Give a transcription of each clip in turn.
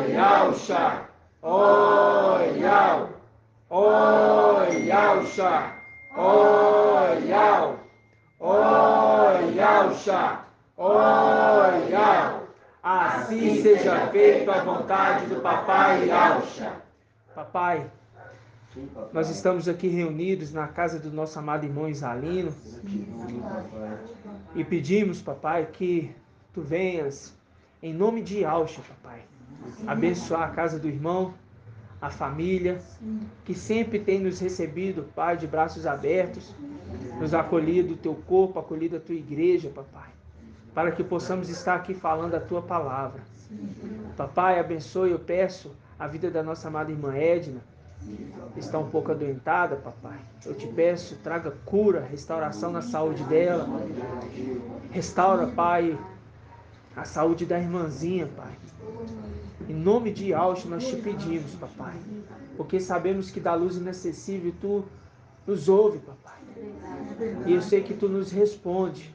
Yausha, Yau, Yausha, Yau, Yausha, Yau. Assim seja feito a vontade do Papai Yausha. Papai, nós estamos aqui reunidos na casa do nosso amado irmão Isalino e pedimos, papai, que tu venhas em nome de Yausha, papai, abençoar a casa do irmão, a família, que sempre tem nos recebido, pai, de braços abertos, nos acolhido o teu corpo, acolhido a tua igreja, papai, para que possamos estar aqui falando a tua palavra. Papai, abençoe, eu peço, a vida da nossa amada irmã Edna, está um pouco adoentada, papai. Eu te peço, traga cura, restauração na saúde dela. Restaura, pai, a saúde da irmãzinha, pai. Em nome de Yausha nós te pedimos, papai, porque sabemos que da luz inacessível tu nos ouve, papai. E eu sei que tu nos responde,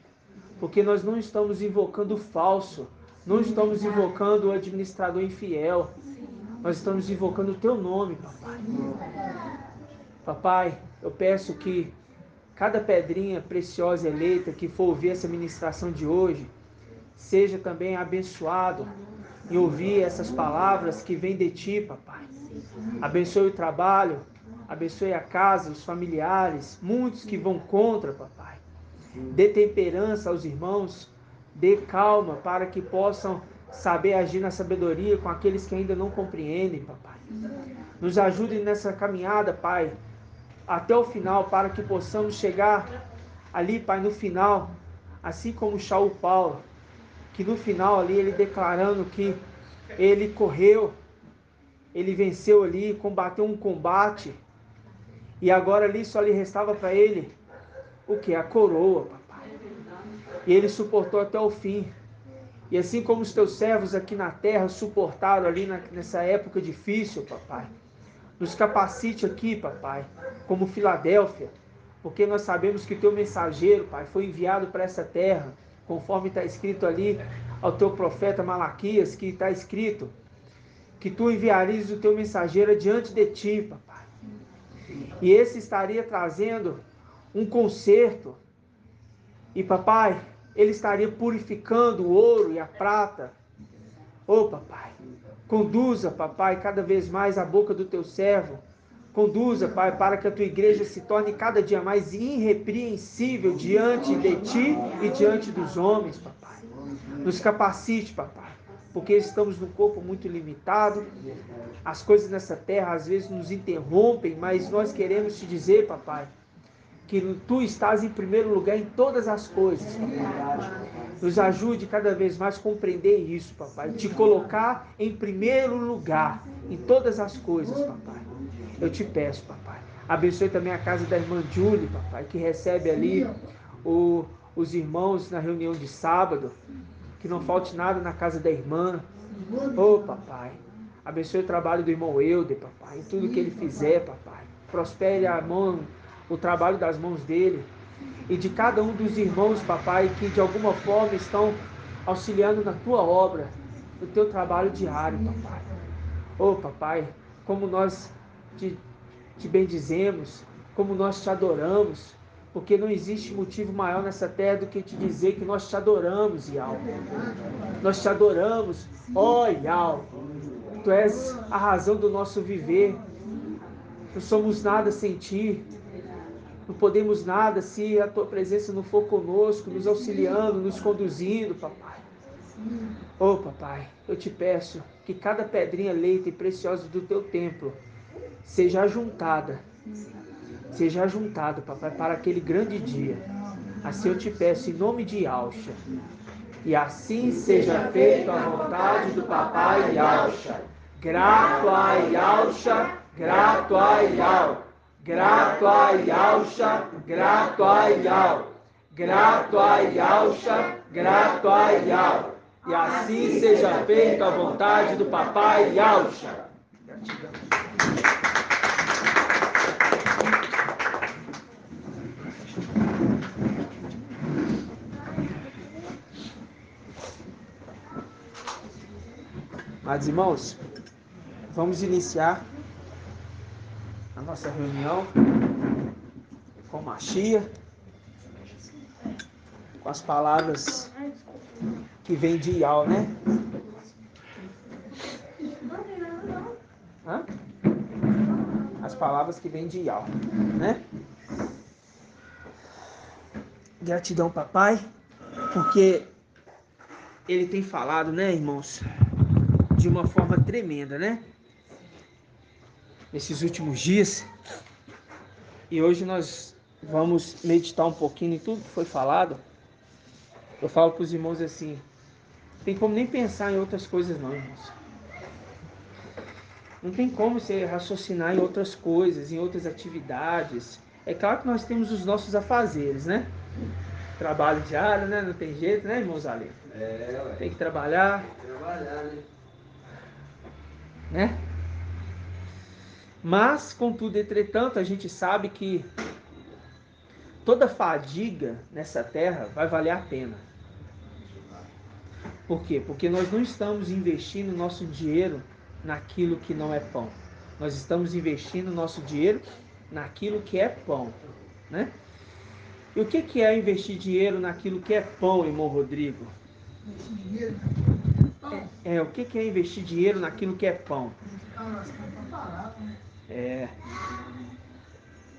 porque nós não estamos invocando o falso, não estamos invocando o administrador infiel, nós estamos invocando o teu nome, papai. Papai, eu peço que cada pedrinha preciosa eleita que for ouvir essa ministração de hoje, seja também abençoado em ouvir essas palavras que vêm de ti, papai. Abençoe o trabalho, abençoe a casa, os familiares, muitos que vão contra, papai. Dê temperança aos irmãos, dê calma para que possam saber agir na sabedoria com aqueles que ainda não compreendem, papai. Nos ajude nessa caminhada, pai, até o final, para que possamos chegar ali, pai, no final, assim como Shaul Paulo, que no final ali ele declarando que ele correu, ele venceu ali, combateu um combate, e agora ali só lhe restava para ele o que? A coroa, papai. E ele suportou até o fim. E assim como os teus servos aqui na terra suportaram ali nessa época difícil, papai, nos capacite aqui, papai, como Filadélfia, porque nós sabemos que teu mensageiro, pai, foi enviado para essa terra, conforme está escrito ali ao teu profeta Malaquias, que está escrito que tu enviarias o teu mensageiro diante de ti, papai. E esse estaria trazendo um conserto. E, papai, ele estaria purificando o ouro e a prata. Ô, papai, conduza, papai, cada vez mais a boca do teu servo. Conduza, pai, para que a tua igreja se torne cada dia mais irrepreensível diante de ti e diante dos homens, papai. Nos capacite, papai, porque estamos num corpo muito limitado. As coisas nessa terra às vezes nos interrompem, mas nós queremos te dizer, papai, que tu estás em primeiro lugar em todas as coisas, papai. Nos ajude cada vez mais a compreender isso, papai. Te colocar em primeiro lugar em todas as coisas, papai. Eu te peço, papai. Abençoe também a casa da irmã Julie, papai, que recebe ali os irmãos na reunião de sábado. Que não falte nada na casa da irmã. Ô, papai. Abençoe o trabalho do irmão Euder, papai. Em tudo que ele fizer, papai. Prospere o trabalho das mãos dele. E de cada um dos irmãos, papai, que de alguma forma estão auxiliando na tua obra, no teu trabalho diário, papai. Ô, papai, como nós te bendizemos, como nós te adoramos, porque não existe motivo maior nessa terra do que te dizer que nós te adoramos, Yau. Nós te adoramos, ó Yau. Tu és a razão do nosso viver. Não somos nada sem ti. Não podemos nada se a tua presença não for conosco, nos auxiliando, nos conduzindo, papai. Ô, papai, eu te peço que cada pedrinha leita e preciosa do teu templo seja ajuntada, papai, para aquele grande dia. Assim eu te peço em nome de Yausha. E assim seja feita a vontade do papai Yausha. Grato a Yausha, grato a Yau. Grato a Yausha, grato a Yau. Grato a Yausha, grato a Yau. E assim seja feita a vontade do papai Yausha. Gratidão. Amados irmãos, vamos iniciar a nossa reunião com Machia, com as palavras que vêm de Ial, né? Hã? As palavras que vêm de Ial, né? Gratidão, papai, porque ele tem falado, né, irmãos, de uma forma tremenda, né? Nesses últimos dias. E hoje nós vamos meditar um pouquinho em tudo que foi falado. Eu falo para os irmãos assim, não tem como nem pensar em outras coisas não, irmãos. Não tem como você raciocinar em outras coisas, em outras atividades. É claro que nós temos os nossos afazeres, né? Trabalho diário, né? Não tem jeito, né, irmãos Ali? Ué. Tem que trabalhar. Tem que trabalhar, Né? Mas, contudo, entretanto, a gente sabe que toda fadiga nessa terra vai valer a pena. Por quê? Porque nós não estamos investindo nosso dinheiro naquilo que não é pão. Nós estamos investindo nosso dinheiro naquilo que é pão, né? E o que é investir dinheiro naquilo que é pão, irmão Rodrigo? Investir dinheiro naquilo que é pão. O que é investir dinheiro naquilo que é pão? É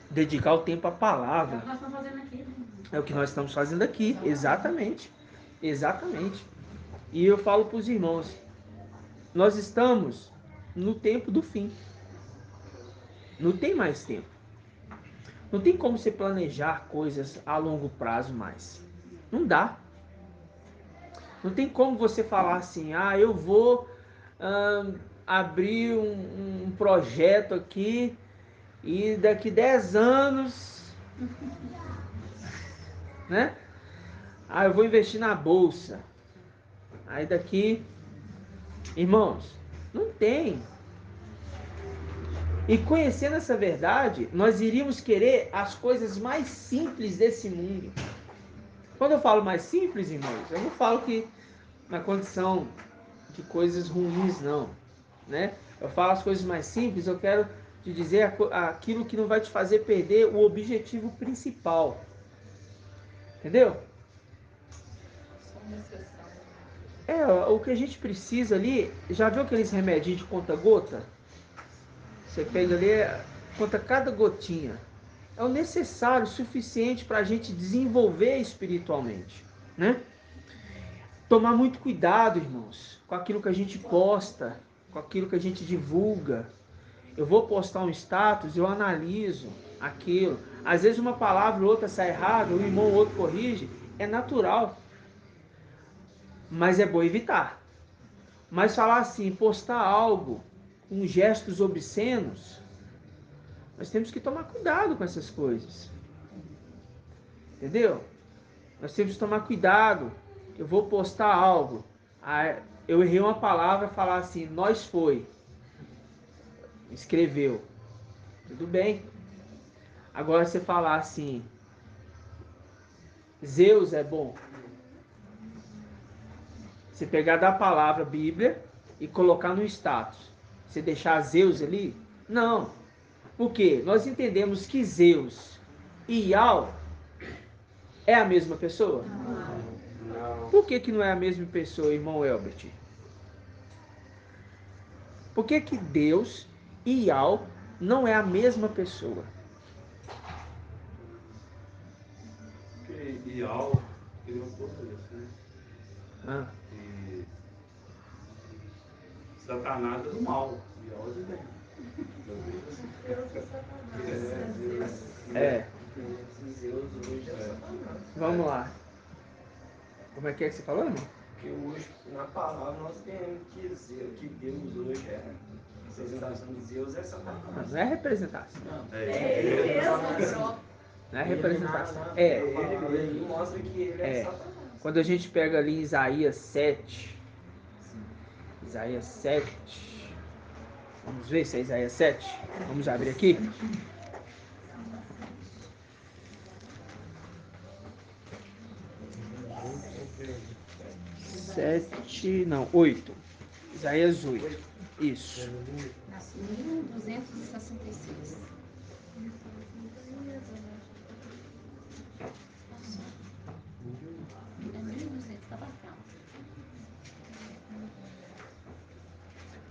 Dedicar o tempo à palavra. o que nós estamos fazendo aqui. É o que nós estamos fazendo aqui, exatamente. Exatamente. E eu falo para os irmãos, nós estamos no tempo do fim. Não tem mais tempo. Não tem como você planejar coisas a longo prazo mais. Não dá. Não tem como você falar assim, eu vou abrir um projeto aqui e daqui 10 anos, né? Eu vou investir na bolsa. Aí daqui, irmãos, não tem. E conhecendo essa verdade, nós iríamos querer as coisas mais simples desse mundo. Quando eu falo mais simples, irmãos, eu não falo que na condição de coisas ruins, não, né? Eu falo as coisas mais simples, eu quero te dizer aquilo que não vai te fazer perder o objetivo principal. Entendeu? O que a gente precisa ali, já viu aqueles remedinhos de conta-gota? Você pega ali, conta cada gotinha. É o necessário, o suficiente para a gente desenvolver espiritualmente, né? Tomar muito cuidado, irmãos, com aquilo que a gente posta, com aquilo que a gente divulga. Eu vou postar um status, eu analiso aquilo. Às vezes uma palavra ou outra sai errada, um irmão ou outro corrige, é natural. Mas é bom evitar. Mas falar assim, postar algo com gestos obscenos, nós temos que tomar cuidado com essas coisas. Entendeu? Nós temos que tomar cuidado. Eu vou postar algo. Eu errei uma palavra, falar assim, nós foi. Escreveu. Tudo bem. Agora você falar assim, Zeus é bom. Você pegar da palavra Bíblia e colocar no status. Você deixar Zeus ali? Não. Por quê? Nós entendemos que Zeus e Ial é a mesma pessoa? Por que não é a mesma pessoa, irmão Elbert? Por que Deus e Ial não é a mesma pessoa? Porque Ial criou tudo isso, né? E Satanás é do mal, Ial é do bem. Vamos lá. Como é que você falou, irmão? Porque hoje, na palavra, nós temos que Deus hoje é a representação de Deus é Satanás. Não é representação. Ele mesmo. Não é representação. Ele mostra que ele é Satanás. Quando a gente pega ali em Isaías 7. Isaías 7. Vamos ver se é Isaías 7. Vamos abrir aqui. 8. Isaías 8. Isso. Nasci em 1266. É 1200, tá bacana.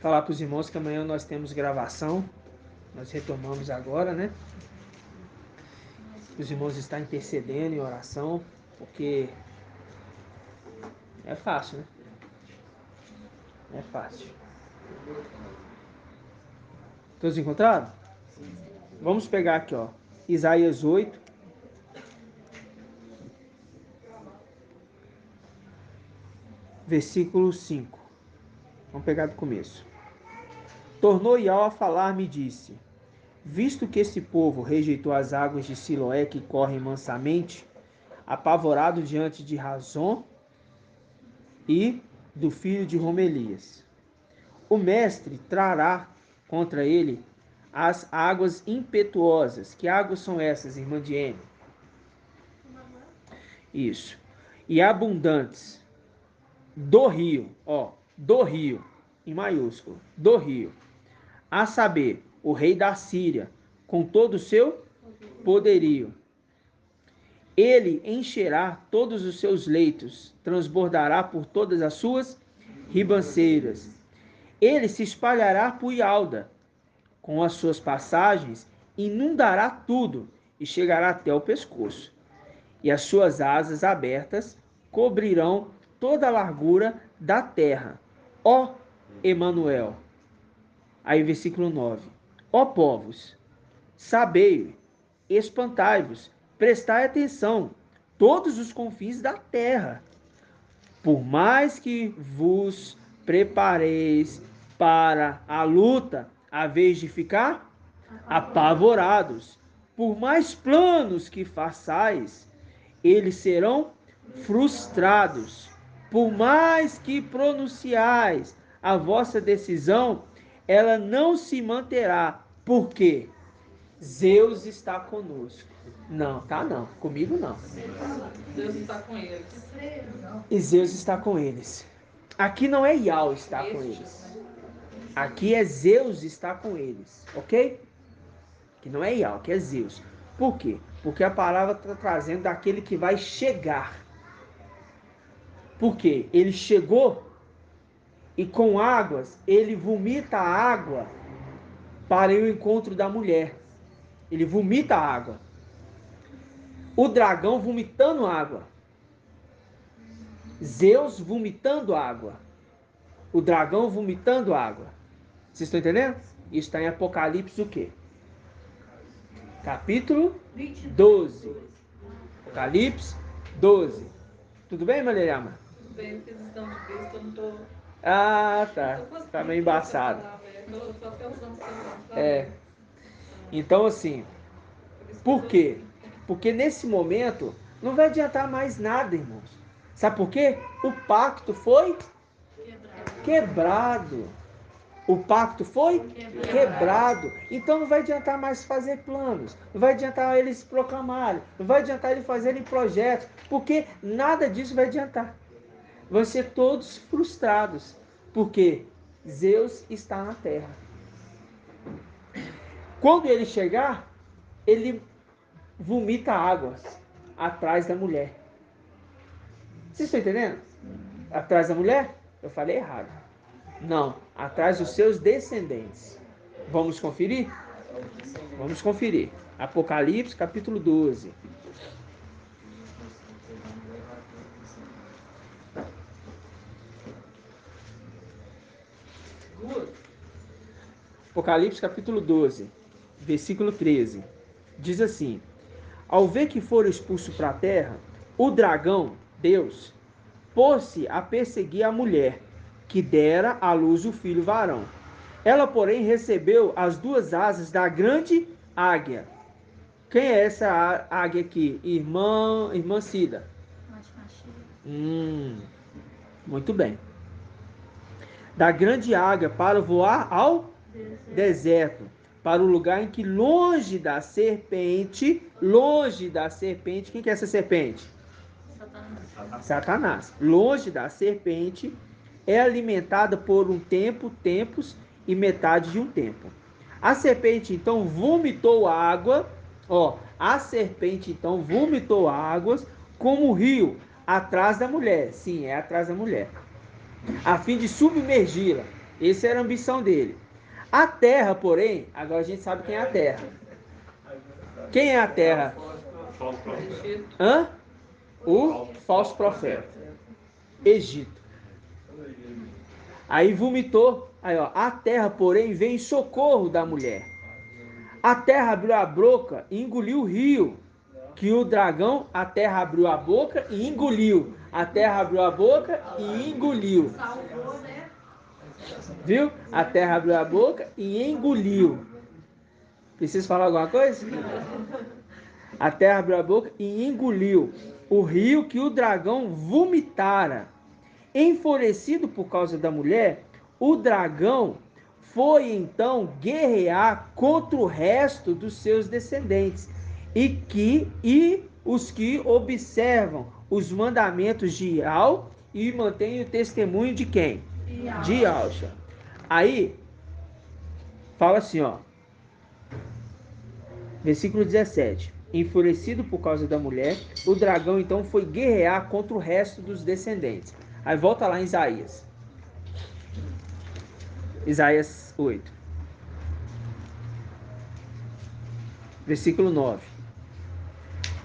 Falar para os irmãos que amanhã nós temos gravação. Nós retomamos agora, né? Os irmãos estão intercedendo em oração, porque é fácil, né? É fácil. Todos encontraram? Vamos pegar aqui, ó. Isaías 8. Versículo 5. Vamos pegar do começo. Tornou Yahweh a falar-me e disse: visto que esse povo rejeitou as águas de Siloé que correm mansamente, apavorado diante de Razon e do filho de Romelias, o mestre trará contra ele as águas impetuosas. Que águas são essas, irmã Diene? Isso. E abundantes do rio, ó, do rio, em maiúsculo, do rio, a saber, o rei da Síria, com todo o seu poderio. Ele encherá todos os seus leitos, transbordará por todas as suas ribanceiras. Ele se espalhará por Ialda, com as suas passagens, inundará tudo e chegará até o pescoço. E as suas asas abertas cobrirão toda a largura da terra. Ó Emanuel. Aí versículo 9. Ó povos, sabei, espantai-vos, prestai atenção, todos os confins da terra. Por mais que vos prepareis para a luta, a vez de ficar apavorados, por mais planos que façais, eles serão frustrados. Por mais que pronunciais a vossa decisão, ela não se manterá. Por quê? Zeus está conosco. Não, tá não. Comigo não. Deus está com eles. E Zeus está com eles. Aqui não é Yahweh está com eles. Aqui é Zeus está com eles. Ok? Que não é Yahweh, que é Zeus. Por quê? Porque a palavra está trazendo daquele que vai chegar. Por quê? Ele chegou e com águas, ele vomita a água para o encontro da mulher. Ele vomita a água. O dragão vomitando água. Zeus vomitando água. O dragão vomitando água. Vocês estão entendendo? Isso está em Apocalipse o quê? Capítulo 12. Apocalipse 12. Tudo bem, Maleriama? Tudo bem, porque vocês estão de Cristo, eu não estou... Ah, tá. Tá meio embaçado. Eu estou até usando o celular. É. Então, assim, por quê? Porque nesse momento não vai adiantar mais nada, irmãos. Sabe por quê? O pacto foi quebrado. O pacto foi quebrado. Então não vai adiantar mais fazer planos. Não vai adiantar eles proclamarem. Não vai adiantar eles fazerem projetos. Porque nada disso vai adiantar. Vão ser todos frustrados. Porque Zeus está na terra. Quando ele chegar, ele vomita águas atrás da mulher. Vocês estão entendendo? Atrás da mulher? Eu falei errado. Não, atrás dos seus descendentes. Vamos conferir? Vamos conferir. Apocalipse, capítulo 12. Apocalipse, capítulo 12, versículo 13. Diz assim: ao ver que for expulso para a terra, o dragão, Deus, pôs-se a perseguir a mulher, que dera à luz o filho varão. Ela, porém, recebeu as duas asas da grande águia. Quem é essa águia aqui? Irmã Cida. Muito bem. Da grande águia para voar ao deserto, para o lugar em que longe da serpente, quem que é essa serpente? Satanás. Longe da serpente é alimentada por um tempo, tempos e metade de um tempo. A serpente então vomitou água, a serpente então vomitou águas como o rio atrás da mulher. Sim, é atrás da mulher. A fim de submergi-la. Essa era a ambição dele. A terra, porém, agora a gente sabe quem é a terra. Quem é a terra? Hã? O falso profeta. Egito. Aí vomitou. Aí, a terra, porém, veio em socorro da mulher. A terra abriu a boca e engoliu o rio. Que o dragão, a terra abriu a boca e engoliu. A terra abriu a boca e engoliu. Viu? A terra abriu a boca e engoliu. Preciso falar alguma coisa? A terra abriu a boca e engoliu o rio que o dragão vomitara. Enfurecido por causa da mulher, o dragão foi então guerrear contra o resto dos seus descendentes e os que observam os mandamentos de Ial e mantêm o testemunho de quem? De Yalcha. Aí fala assim, versículo 17. Enfurecido por causa da mulher, o dragão então foi guerrear contra o resto dos descendentes. Aí volta lá em Isaías. Isaías 8. Versículo 9.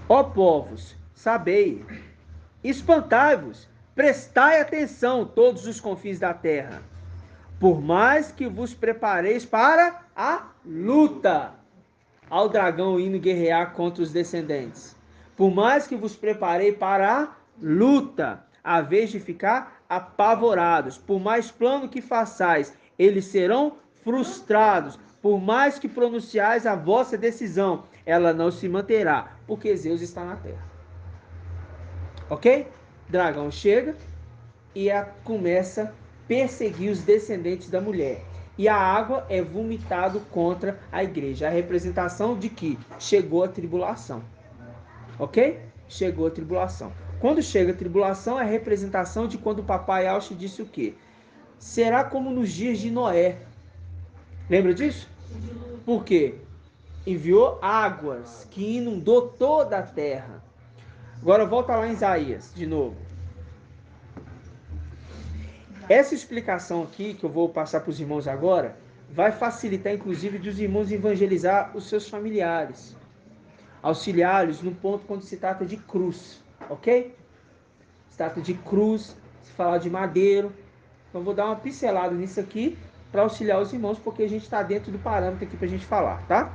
Ó povos, sabei, espantai-vos, prestai atenção todos os confins da terra, por mais que vos prepareis para a luta. Ao dragão indo guerrear contra os descendentes. Por mais que vos preparei para a luta, a vez de ficar apavorados, por mais plano que façais, eles serão frustrados. Por mais que pronunciais a vossa decisão, ela não se manterá, porque Zeus está na terra. Ok? Dragão chega e começa a perseguir os descendentes da mulher. E a água é vomitado contra a igreja. A representação de que chegou a tribulação. Ok? Chegou a tribulação. Quando chega a tribulação, é a representação de quando o papai Alche disse o quê? Será como nos dias de Noé. Lembra disso? Por quê? Enviou águas que inundou toda a terra. Agora volta lá em Isaías, de novo. Essa explicação aqui, que eu vou passar para os irmãos agora, vai facilitar, inclusive, dos irmãos evangelizar os seus familiares. Auxiliá-los no ponto quando se trata de cruz, ok? Se trata de cruz, se falar de madeiro. Então, vou dar uma pincelada nisso aqui para auxiliar os irmãos, porque a gente está dentro do parâmetro aqui para a gente falar, tá?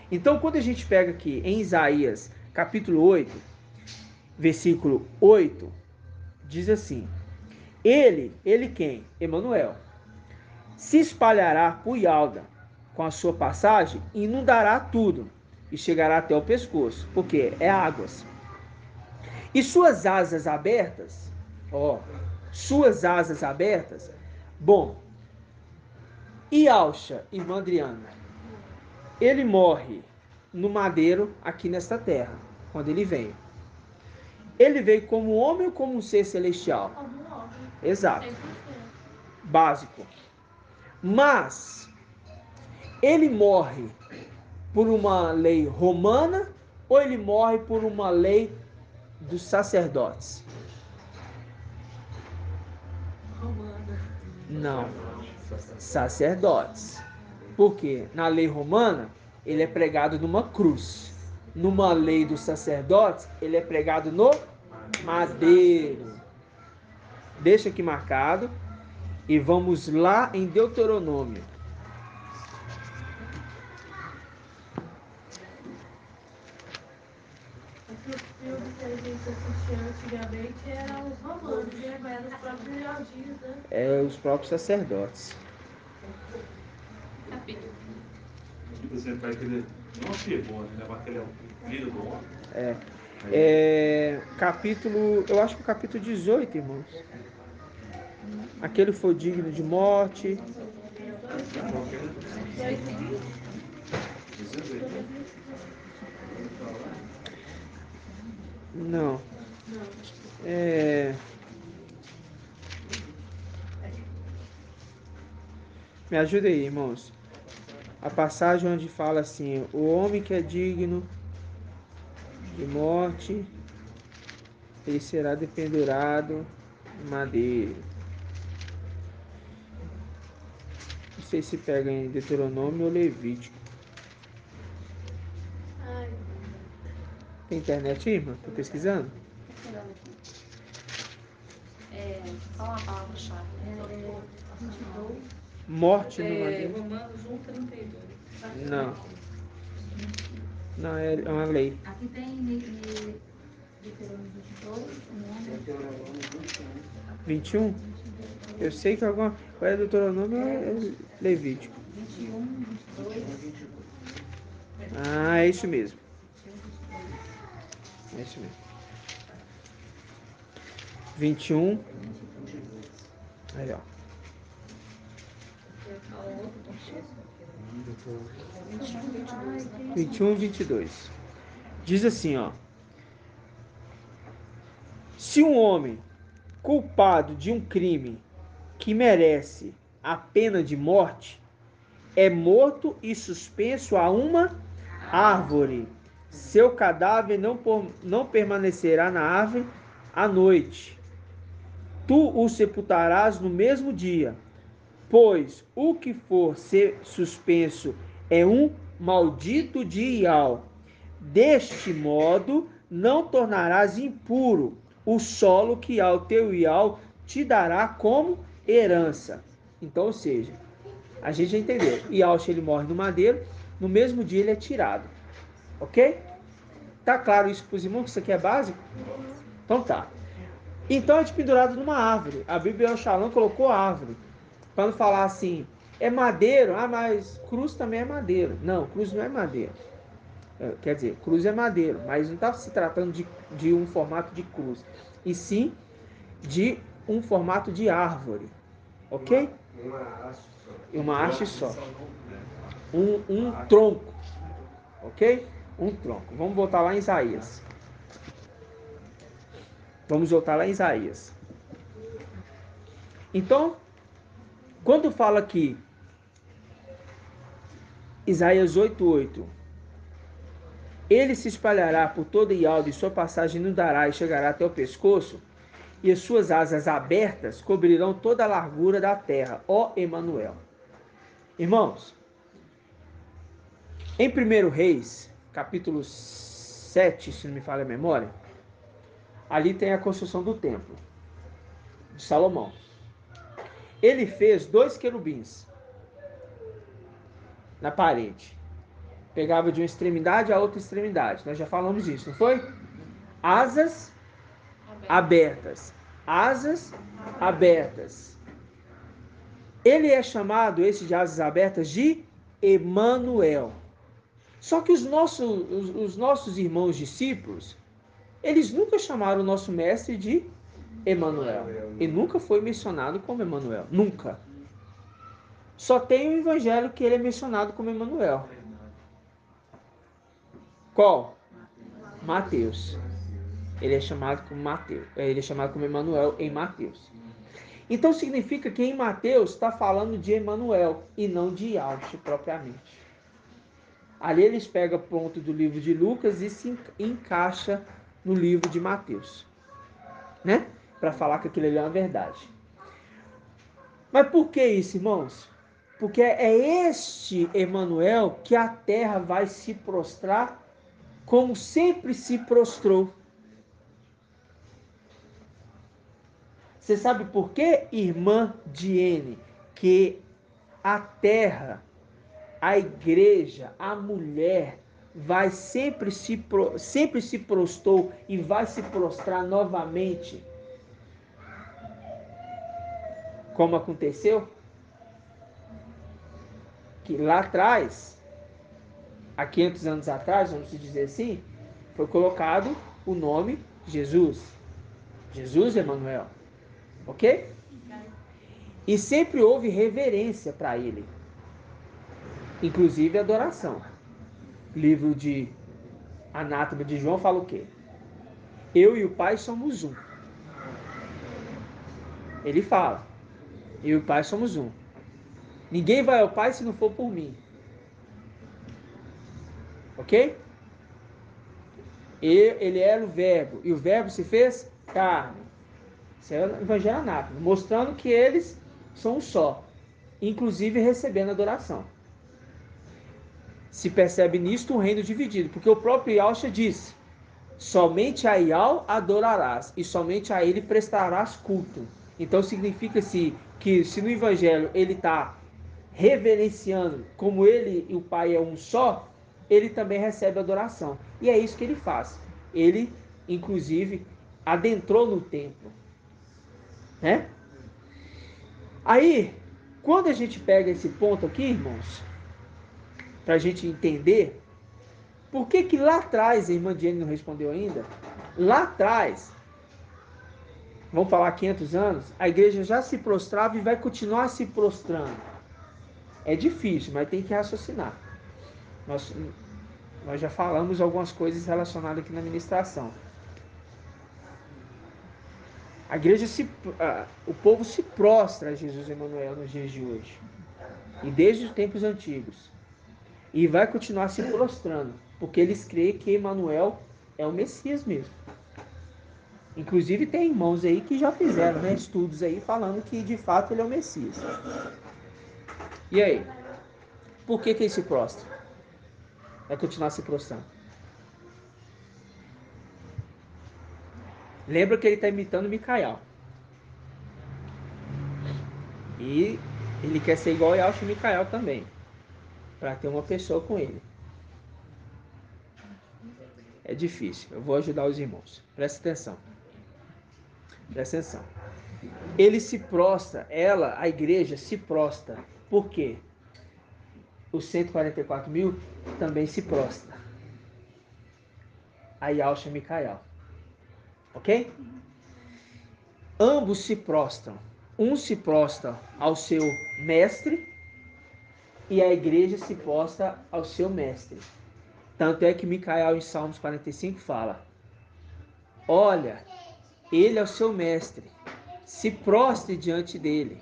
Então, quando a gente pega aqui em Isaías, capítulo 8, versículo 8, diz assim: Ele quem? Emanuel. Se espalhará por Yalda, com a sua passagem, inundará tudo, e chegará até o pescoço, porque é águas. E suas asas abertas, suas asas abertas, bom, Yalcha e Mandriana, ele morre no madeiro aqui nesta terra, quando ele veio. Ele veio como homem ou como um ser celestial? Exato. Básico. Mas ele morre por uma lei romana ou ele morre por uma lei dos sacerdotes? Romana. Não. Sacerdotes. Porque na lei romana ele é pregado numa cruz. Numa lei dos sacerdotes ele é pregado no madeiro. Deixa aqui marcado. E vamos lá em Deuteronômio. Os filmes que a gente assistia antigamente eram os romanos, né? Mas eram os próprios jardins, né? Os próprios sacerdotes. Capítulo. Tipo assim, para aquele. Não pegou, né? Para aquele filho do homem. Capítulo. Eu acho que o capítulo 18, irmãos. Aquele foi digno de morte. Não. Me ajuda aí, irmãos. A passagem onde fala assim: o homem que é digno de morte, ele será dependurado em madeiro. Não sei se pega em Deuteronômio ou Levítico. Ai, Tem internet aí, irmão? Tô pesquisando? Tô pegando aqui. Qual a palavra-chave? 22. Morte no madeiro? Romanos 1:32. Não. Não, é uma lei. Aqui tem Deuteronômio 22, Deuteronômio 21? Eu sei que alguma. Ou é Deuteronômio ou é Levítico. 21, 22. Ah, é isso mesmo. É isso mesmo. 21. Aí, ó. 21, 22. Diz assim, ó. Se um homem culpado de um crime que merece a pena de morte é morto e suspenso a uma árvore, seu cadáver não permanecerá na árvore à noite. Tu o sepultarás no mesmo dia, pois o que for ser suspenso é um maldito de Ial. Deste modo, não tornarás impuro o solo que ao teu Ial te dará como herança. Então, ou seja, a gente já entendeu. Ial, ele morre no madeiro, no mesmo dia ele é tirado. Ok? Tá claro isso para os irmãos, que isso aqui é básico? Então tá. Então é de pendurado numa árvore. A Bíblia El Shalom colocou árvore. Quando falar assim, é madeiro, mas cruz também é madeiro. Não, cruz não é madeiro. Quer dizer, cruz é madeiro, mas não está se tratando de um formato de cruz, e sim de um formato de árvore. Ok? Uma haste só. Uma haste só. Um tronco. Ok? Um tronco. Vamos voltar lá em Isaías. Vamos voltar lá em Isaías. Então, quando fala aqui, Isaías 8:8, ele se espalhará por toda Ialdo e sua passagem inundará e chegará até o pescoço, e as suas asas abertas cobrirão toda a largura da terra, ó Emanuel. Irmãos, em 1 Reis, capítulo 7, se não me falha a memória, ali tem a construção do templo de Salomão. Ele fez 2 querubins na parede. Pegava de uma extremidade a outra extremidade. Nós já falamos disso, não foi? Asas abertas. Asas abertas. Ele é chamado, esse de asas abertas, de Emanuel. Só que os nossos irmãos discípulos, eles nunca chamaram o nosso mestre de Emanuel. Ele nunca foi mencionado como Emanuel. Nunca. Só tem o evangelho que ele é mencionado como Emanuel. Qual? Mateus. Ele é chamado como Mateus. Ele é chamado como Emanuel em Mateus. Então significa que em Mateus está falando de Emanuel e não de Yahshua propriamente. Ali eles pegam ponto do livro de Lucas e se encaixa no livro de Mateus, né? Para falar que aquilo ali é uma verdade. Mas por que isso, irmãos? Porque é este Emanuel que a terra vai se prostrar como sempre se prostrou. Você sabe por que, irmã Diene, que a terra, a igreja, a mulher vai sempre se prostrou e vai se prostrar novamente, como aconteceu? Que lá atrás, há 500 anos atrás, vamos dizer assim, foi colocado o nome Jesus. Jesus Emanuel. Ok? E sempre houve reverência para ele. Inclusive adoração. Livro de Anátema de João fala o quê? Eu e o Pai somos um. Ele fala. Eu e o Pai somos um. Ninguém vai ao Pai se não for por mim. Ok? Ele era o verbo, e o verbo se fez carne. Isso é o evangelho anápolis, mostrando que eles são um só, inclusive recebendo adoração. Se percebe nisto um reino dividido, porque o próprio Yahshua disse: somente a Yahweh adorarás, e somente a ele prestarás culto. Então significa-se que se no evangelho ele está reverenciando como ele e o Pai é um só, ele também recebe adoração. E é isso que ele faz. Ele, inclusive, adentrou no templo. Né? Aí, quando a gente pega esse ponto aqui, irmãos, para a gente entender, por que que lá atrás, a irmã Jenny não respondeu ainda, lá atrás, vamos falar 500 anos, a igreja já se prostrava e vai continuar se prostrando. É difícil, mas tem que raciocinar. Nós já falamos algumas coisas relacionadas aqui na ministração. A igreja o povo se prostra a Jesus Emmanuel nos dias de hoje. E desde os tempos antigos. E vai continuar se prostrando, porque eles creem que Emmanuel é o Messias mesmo. Inclusive tem irmãos aí que já fizeram, né, estudos aí falando que de fato ele é o Messias. E aí? Por que ele se prostra? Vai continuar se prostrando. Lembra que ele está imitando Micael. E ele quer ser igual a Yahshua Micael também. Para ter uma pessoa com ele. É difícil. Eu vou ajudar os irmãos. Presta atenção. Presta atenção. Ele se prostra. Ela, a igreja, se prostra. Por quê? Os 144 mil também se prostra. A Yahshua Micael. Ok? Ambos se prostram. Um se prostra ao seu mestre e a igreja se prostra ao seu mestre. Tanto é que Micael em Salmos 45 fala: olha, ele é o seu mestre, se prostre diante dele.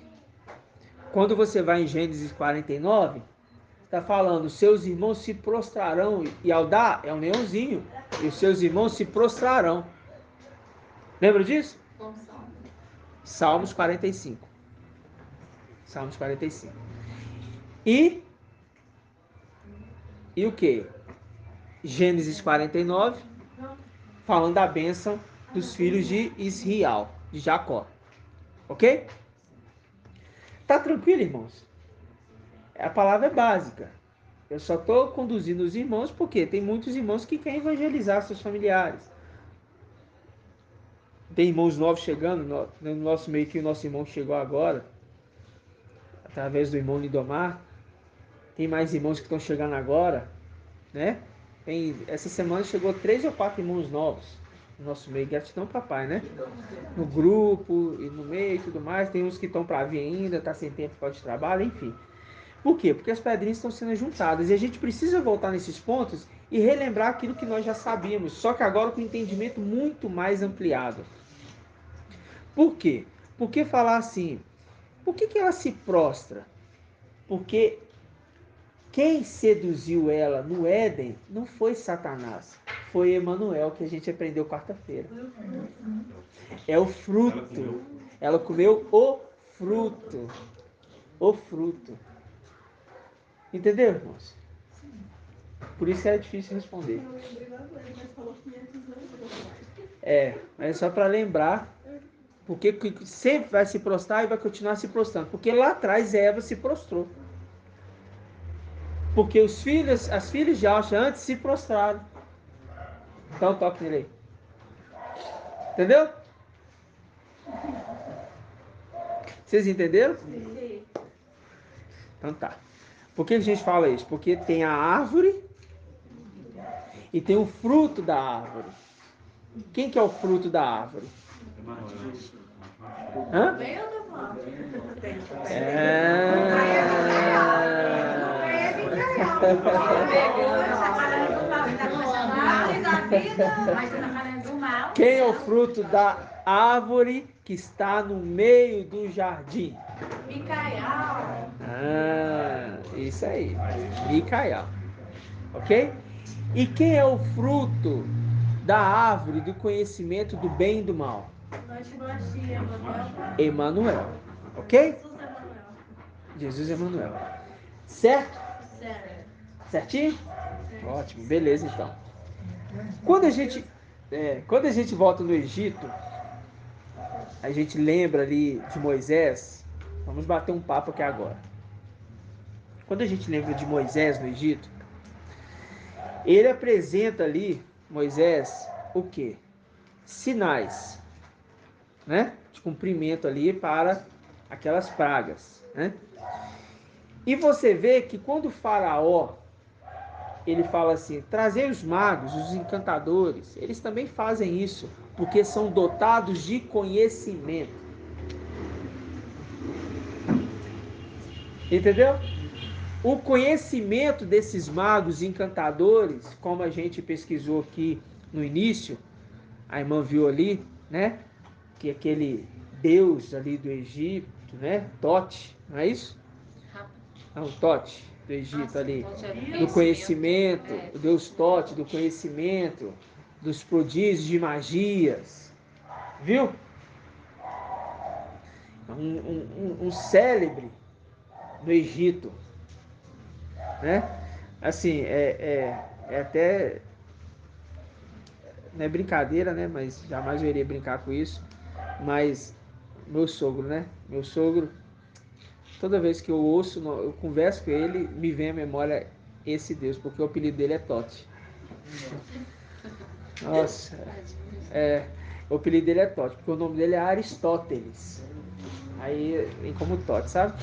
Quando você vai em Gênesis 49, está falando, seus irmãos se prostrarão, e ao dar é um leãozinho, e os seus irmãos se prostrarão. Lembra disso? Salmos 45. Salmos 45. E o que? Gênesis 49, falando da bênção dos filhos de Israel, de Jacó. Ok? Tá tranquilo, irmãos? A palavra é básica. Eu só estou conduzindo os irmãos porque tem muitos irmãos que querem evangelizar seus familiares. Tem irmãos novos chegando no nosso meio, que o nosso irmão chegou agora, através do irmão Lidomar. Tem mais irmãos que estão chegando agora, né? Essa semana chegou 3 ou 4 irmãos novos no nosso meio. Gratidão, papai, né? No grupo e no meio e tudo mais. Tem uns que estão para vir ainda, tá sem tempo para de trabalho, enfim. Por quê? Porque as pedrinhas estão sendo juntadas. E a gente precisa voltar nesses pontos e relembrar aquilo que nós já sabíamos, só que agora com entendimento muito mais ampliado. Por quê? Porque falar assim, por que ela se prostra? Porque quem seduziu ela no Éden não foi Satanás, foi Emanuel, que a gente aprendeu quarta-feira. É o fruto. Ela comeu o fruto. O fruto. Entendeu, irmãos? Por isso era difícil responder. Mas é só para lembrar, porque sempre vai se prostrar e vai continuar se prostrando. Porque lá atrás Eva se prostrou. Porque as filhas de Yahshua antes se prostraram. Então toque nele aí. Entendeu? Vocês entenderam? Sim. Então tá. Por que a gente fala isso? Porque tem a árvore e tem o fruto da árvore. Quem que é o fruto da árvore? Hã? Quem é o fruto da árvore que está no meio do jardim? Micael. Isso aí. Micael. Ok? E quem é o fruto da árvore do conhecimento do bem e do mal? Emanuel. Ok? Jesus Emanuel. Certo? Certinho? Ótimo, beleza então. Quando a gente volta no Egito, a gente lembra ali de Moisés. Vamos bater um papo aqui agora. Quando a gente lembra de Moisés no Egito, ele apresenta ali, Moisés, o quê? Sinais, né? De cumprimento ali para aquelas pragas, né? E você vê que quando o faraó, ele fala assim, trazer os magos, os encantadores, eles também fazem isso, porque são dotados de conhecimento. Entendeu? O conhecimento desses magos e encantadores, como a gente pesquisou aqui no início, a irmã viu ali, né? Que aquele deus ali do Egito, né? Tote, não é isso? Não, Tote do Egito ali, do conhecimento, o deus Tote do conhecimento, dos prodígios de magias, viu? Um célebre do Egito, né? Assim, é até, não é brincadeira, né? Mas jamais eu iria brincar com isso. Mas meu sogro, né? Meu sogro, toda vez que eu ouço, eu converso com ele, me vem à memória esse Deus, porque o apelido dele é Tote. Nossa, o apelido dele é Tote, porque o nome dele é Aristóteles. Aí vem como Tote, sabe?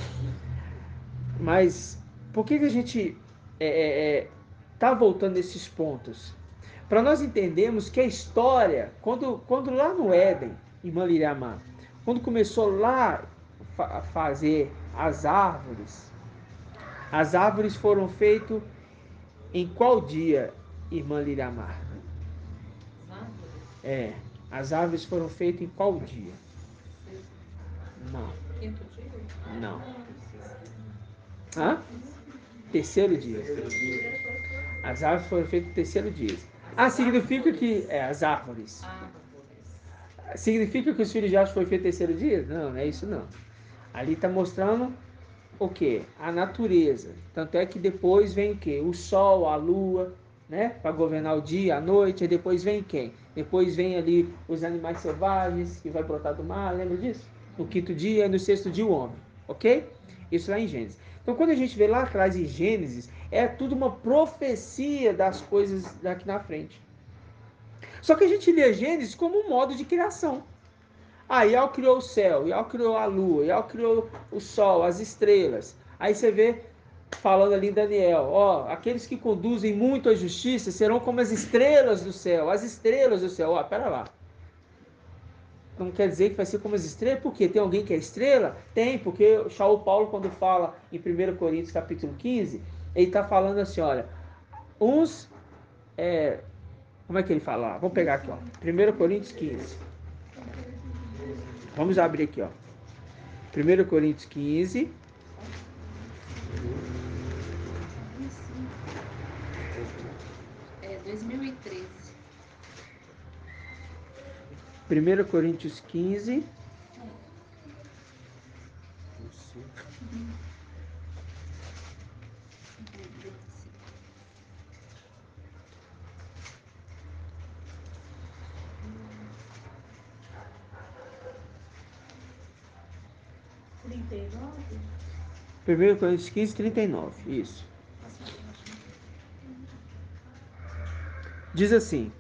Mas por que a gente tá voltando nesses pontos? Para nós entendermos que a história, quando lá no Éden, em Maliriamá, quando começou lá a fazer as árvores foram feitas em qual dia, irmã Liramar? As árvores foram feitas em qual dia? Não. Quinto dia? Não. Hã? Terceiro dia. As árvores foram feitas no terceiro dia. Significa que as árvores. Significa que os filhos de Atos foram feitos no terceiro dia? Não, não é isso não. Ali está mostrando o que? A natureza. Tanto é que depois vem o que? O sol, a lua, né? Para governar o dia, a noite. E depois vem quem? Depois vem ali os animais selvagens que vai brotar do mar. Lembra disso? No quinto dia e no sexto dia o homem. Ok? Isso lá em Gênesis. Então quando a gente vê lá atrás em Gênesis, é tudo uma profecia das coisas daqui na frente. Só que a gente lê Gênesis como um modo de criação. Yahweh criou o céu, Yahweh criou a lua, Yahweh criou o sol, as estrelas. Aí você vê, falando ali em Daniel, aqueles que conduzem muito a justiça serão como as estrelas do céu, pera lá. Não quer dizer que vai ser como as estrelas, porque tem alguém que é estrela? Tem, porque Shaul Paulo, quando fala em 1 Coríntios capítulo 15, ele está falando assim, olha, como é que ele fala? Vamos pegar aqui, 1 Coríntios 15. Vamos abrir aqui, 1 Coríntios 15. É 2013. 1 Coríntios 15. Primeiro Coríntios 15, 39. Isso. Diz assim: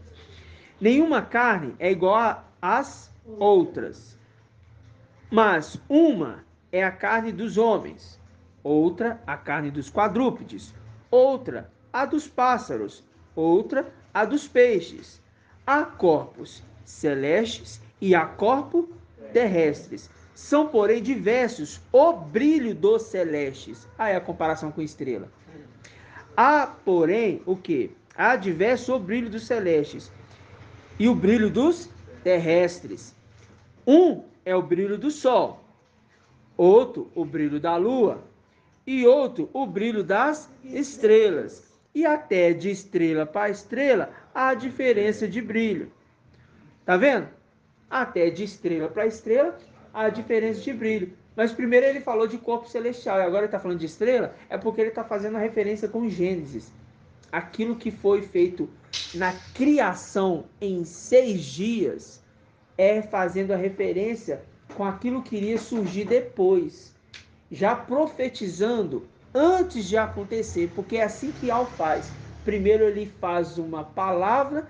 nenhuma carne é igual às outras, mas uma é a carne dos homens, outra a carne dos quadrúpedes, outra a dos pássaros, outra a dos peixes. Há corpos celestes e há corpos terrestres. São, porém, diversos o brilho dos celestes. Aí a comparação com estrela. Há, porém, o que? Há diverso o brilho dos celestes e o brilho dos terrestres. Um é o brilho do sol, outro o brilho da lua, e outro o brilho das estrelas. E até de estrela para estrela há diferença de brilho. Tá vendo? Até de estrela para estrela há diferença de brilho. Mas primeiro ele falou de corpo celestial e agora ele está falando de estrela, é porque ele está fazendo a referência com Gênesis. Aquilo que foi feito na criação em 6 dias é fazendo a referência com aquilo que iria surgir depois, já profetizando antes de acontecer, porque é assim que Al faz. Primeiro ele faz uma palavra,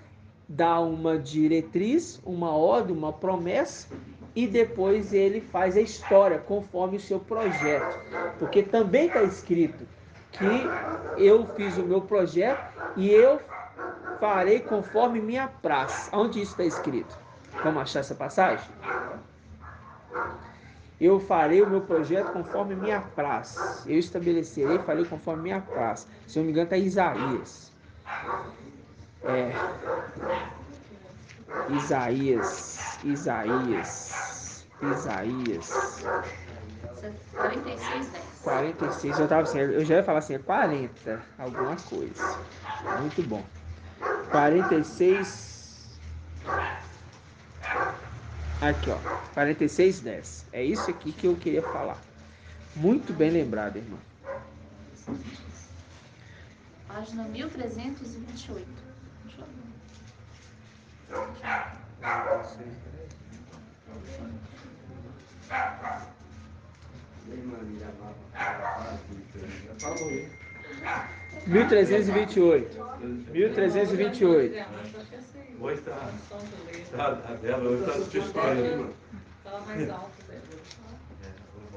dá uma diretriz, uma ordem, uma promessa, e depois ele faz a história conforme o seu projeto. Porque também está escrito que eu fiz o meu projeto e eu farei conforme minha praça. Onde isso está escrito? Vamos achar essa passagem? Eu farei o meu projeto conforme minha praça. Eu estabelecerei e farei conforme minha praça. Se não me engano, está Isaías. Isaías. 46, 10. 46, eu tava assim, eu já ia falar assim, é 40, alguma coisa. Muito bom. 46. Aqui, ó. 46, 10. É isso aqui que eu queria falar. Muito bem lembrado, irmão. Página 1328. Deixa eu ver. 1328. 1328. Hoje tá dela, hoje tá assistindo história, mano. Fala mais alto, Zé.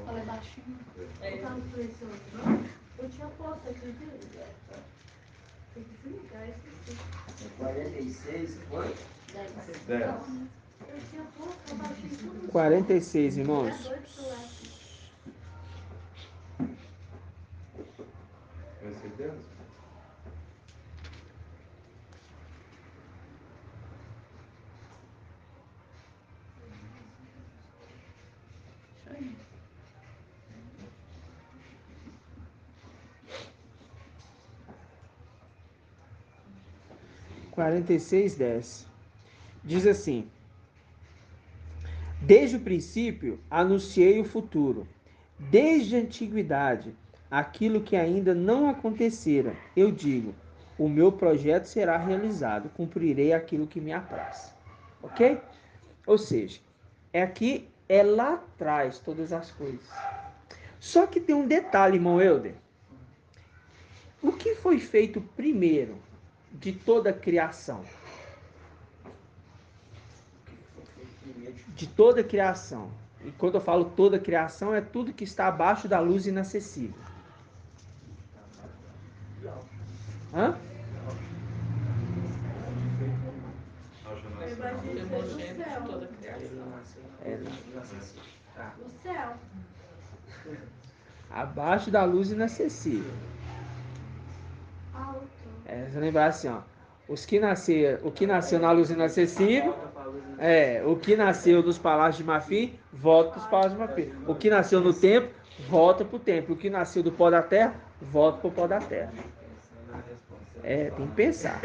Fala baixinho. Eu tava impressionado, não? Eu tinha posto aqui dele. Tem que desligar, esqueci. 46, foi? 10. Eu tinha posto, eu baixei tudo. 46, irmãos. É doido que eu acho. Vai ser 10? Deixa eu ir. Quarenta e seis, 10. Diz assim: desde o princípio anunciei o futuro, desde a antiguidade, aquilo que ainda não acontecera. Eu digo: o meu projeto será realizado, cumprirei aquilo que me apraz. Ok? Ou seja, é lá atrás todas as coisas. Só que tem um detalhe, irmão Helder. O que foi feito primeiro de toda a criação? De toda a criação. E quando eu falo toda a criação, é tudo que está abaixo da luz inacessível. Hã? Eu imaginei que seja o céu. Toda a criação. O céu. Abaixo da luz inacessível. Alto. Você lembrar assim, ó. O que nasceu na luz inacessível, o que nasceu dos palácios de Marfim, volta para os palácios de Marfim. O que nasceu no templo, volta para o templo. O que nasceu do pó da terra, volta para o pó da terra. Tem que pensar.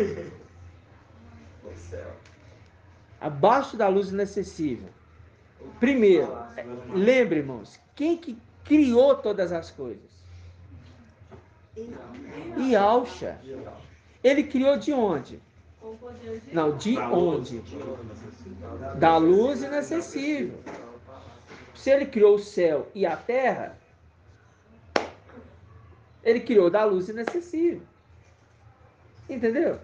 Abaixo da luz inacessível. Primeiro, lembre, irmãos, quem que criou todas as coisas? Yalcha. Ele criou de onde? Com poder de Não, de onde? Da luz inacessível. Se ele criou o céu e a terra, ele criou da luz inacessível. Entendeu?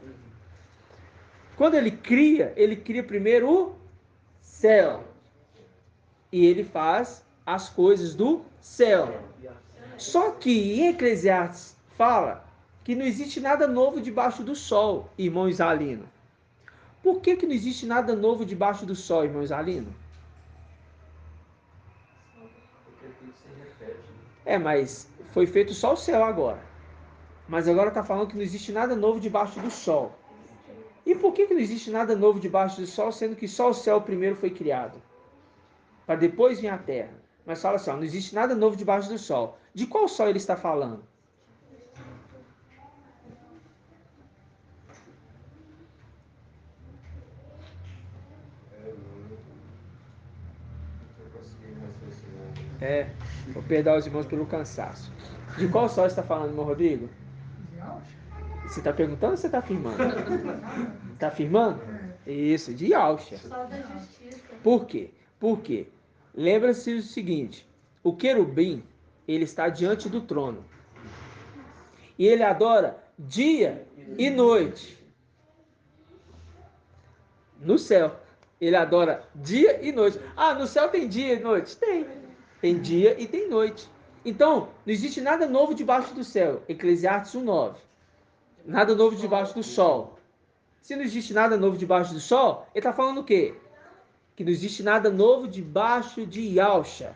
Quando ele cria primeiro o céu. E ele faz as coisas do céu. Só que em Eclesiastes fala que não existe nada novo debaixo do sol, irmão Isalino. Por que não existe nada novo debaixo do sol, irmão Isalino? Porque tudo se repete. Mas foi feito só o céu agora. Mas agora está falando que não existe nada novo debaixo do sol. E por que não existe nada novo debaixo do sol, sendo que só o céu primeiro foi criado? Para depois vir a terra. Mas fala assim, não existe nada novo debaixo do sol. De qual sol ele está falando? Vou perdoar os irmãos pelo cansaço. De qual sol está falando, irmão Rodrigo? Você está perguntando ou você está afirmando? Está afirmando? Isso, de Yalcha. Só da justiça. Por quê? Porque lembra-se o seguinte: o querubim, ele está diante do trono. E ele adora dia e noite. No céu. Ele adora dia e noite. Ah, no céu tem dia e noite? Tem. Tem dia e tem noite. Então, não existe nada novo debaixo do céu. Eclesiastes 1:9. Nada novo debaixo do sol. Se não existe nada novo debaixo do sol, ele está falando o quê? Que não existe nada novo debaixo de Yalcha.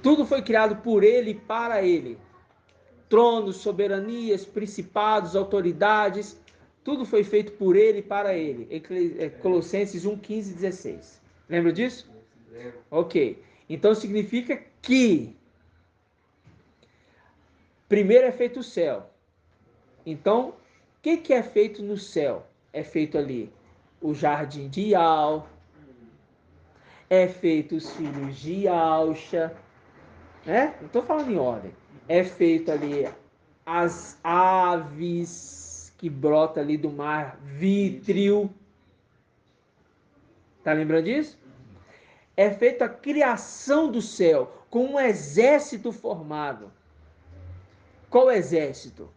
Tudo foi criado por ele e para ele. Tronos, soberanias, principados, autoridades, tudo foi feito por ele e para ele. Colossenses 1:15 e 16. Lembra disso? Ok. Então significa que primeiro é feito o céu. Então, o que é feito no céu? É feito ali o jardim de Ial, é feito os filhos de Yalcha, né? Não estou falando em ordem. É feito ali as aves que brotam ali do mar vítreo. Tá lembrando disso? É feita a criação do céu com um exército formado. Qual exército?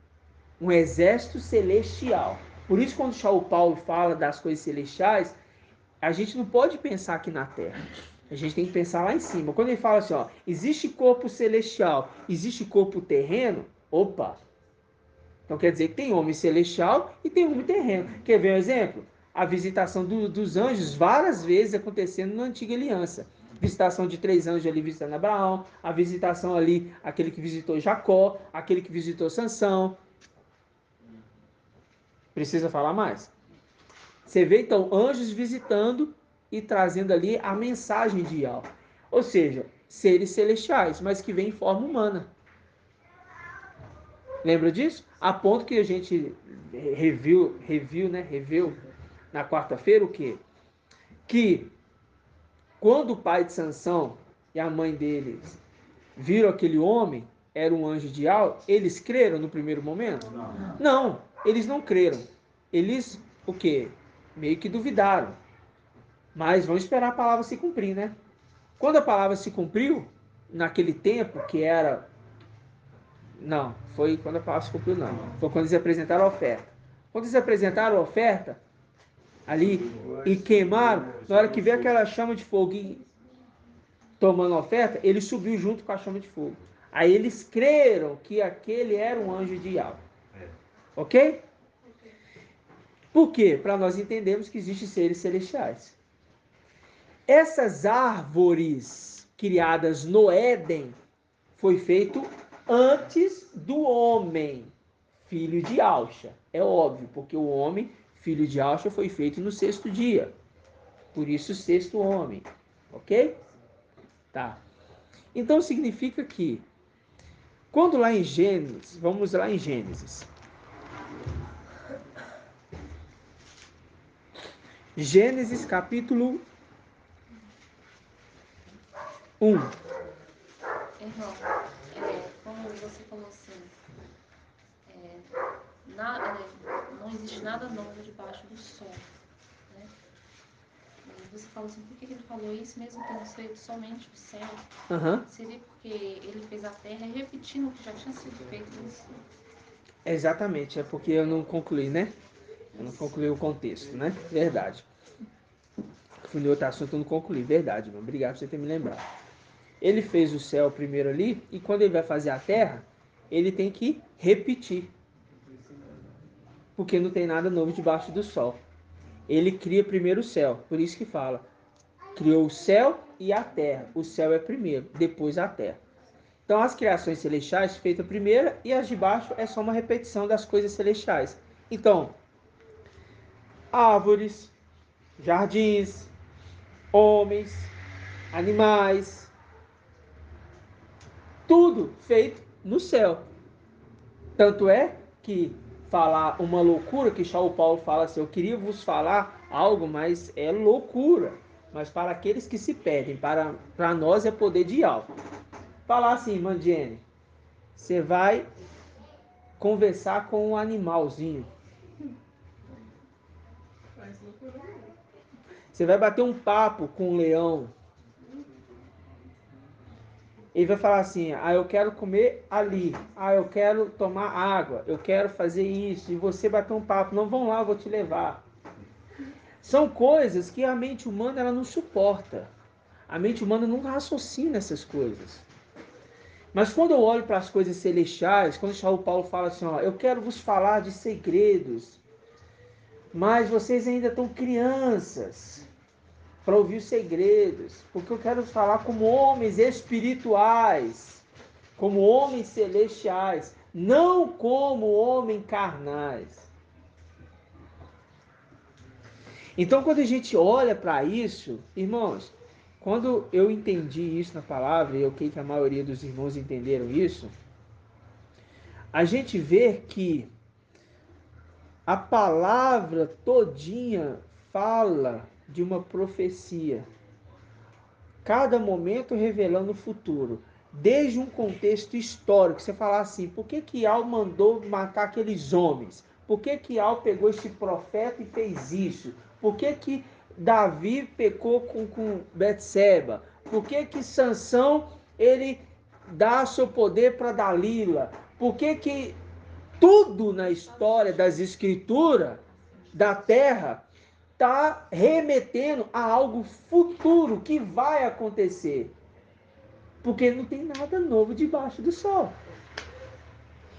Um exército celestial. Por isso, quando o Paulo fala das coisas celestiais, a gente não pode pensar aqui na Terra. A gente tem que pensar lá em cima. Quando ele fala assim, ó, existe corpo celestial, existe corpo terreno, opa. Então quer dizer que tem homem celestial e tem homem terreno. Quer ver um exemplo? A visitação dos anjos várias vezes acontecendo na antiga aliança. Visitação de 3 anjos ali visitando Abraão, a visitação ali, aquele que visitou Jacó, aquele que visitou Sansão. Precisa falar mais? Você vê então anjos visitando e trazendo ali a mensagem de Yahweh. Ou seja, seres celestiais, mas que vêm em forma humana. Lembra disso? A ponto que a gente reviu na quarta-feira o quê? Que quando o pai de Sansão e a mãe deles viram aquele homem, era um anjo de Yahweh, eles creram no primeiro momento? Não, eles não creram. Eles, o quê? Meio que duvidaram. Mas vão esperar a palavra se cumprir, né? Quando a palavra se cumpriu, naquele tempo que era... Não, foi quando a palavra se cumpriu, não. Foi quando eles apresentaram a oferta. Quando eles apresentaram a oferta, ali, e queimaram, na hora que veio aquela chama de fogo e tomando a oferta, ele subiu junto com a chama de fogo. Aí eles creram que aquele era um anjo de Yahweh. Ok? Por quê? Para nós entendermos que existem seres celestiais. Essas árvores criadas no Éden foi feito antes do homem, filho de Alcha. É óbvio, porque o homem, filho de Alcha, foi feito no 6º dia. Por isso, 6º homem. Ok? Tá. Então, significa que, quando lá em Gênesis, vamos lá em Gênesis. Gênesis capítulo 1. Irmão, como você falou assim, não existe nada novo debaixo do sol, né? E você falou assim, por que ele falou isso mesmo tendo feito somente o céu? Seria porque ele fez a terra repetindo o que já tinha sido feito no céu. Exatamente, é porque eu não concluí, né? Eu não concluí o contexto, né? Verdade. Fui no outro assunto, eu não concluí. Verdade, irmão. Obrigado por você ter me lembrado. Ele fez o céu primeiro ali, e quando ele vai fazer a terra, ele tem que repetir. Porque não tem nada novo debaixo do sol. Ele cria primeiro o céu, por isso que fala. Criou o céu e a terra. O céu é primeiro, depois a terra. Então as criações celestiais feitas primeiro e as de baixo é só uma repetição das coisas celestiais. Então, árvores, jardins, homens, animais, tudo feito no céu. Tanto é que falar uma loucura, que São Paulo fala assim, eu queria vos falar algo, mas é loucura. Mas para aqueles que se perdem, para nós é poder de algo. Falar assim, Mandiene, você vai conversar com um animalzinho. Você vai bater um papo com um leão. Ele vai falar assim, eu quero comer ali, eu quero tomar água, eu quero fazer isso, e você bater um papo, não, vão lá, eu vou te levar. São coisas que a mente humana ela não suporta. A mente humana não raciocina essas coisas. Mas quando eu olho para as coisas celestiais, quando o Paulo fala assim, eu quero vos falar de segredos, mas vocês ainda estão crianças para ouvir os segredos, porque eu quero falar como homens espirituais, como homens celestiais, não como homens carnais. Então, quando a gente olha para isso, irmãos, quando eu entendi isso na palavra, e eu creio que a maioria dos irmãos entenderam isso, a gente vê que a palavra todinha fala de uma profecia. Cada momento revelando o futuro. Desde um contexto histórico, você falar assim, por que Al mandou matar aqueles homens? Por que Al pegou esse profeta e fez isso? Por que Davi pecou com Betseba? Por que Sansão ele dá seu poder para Dalila? Por que tudo na história das escrituras da terra está remetendo a algo futuro que vai acontecer? Porque não tem nada novo debaixo do sol.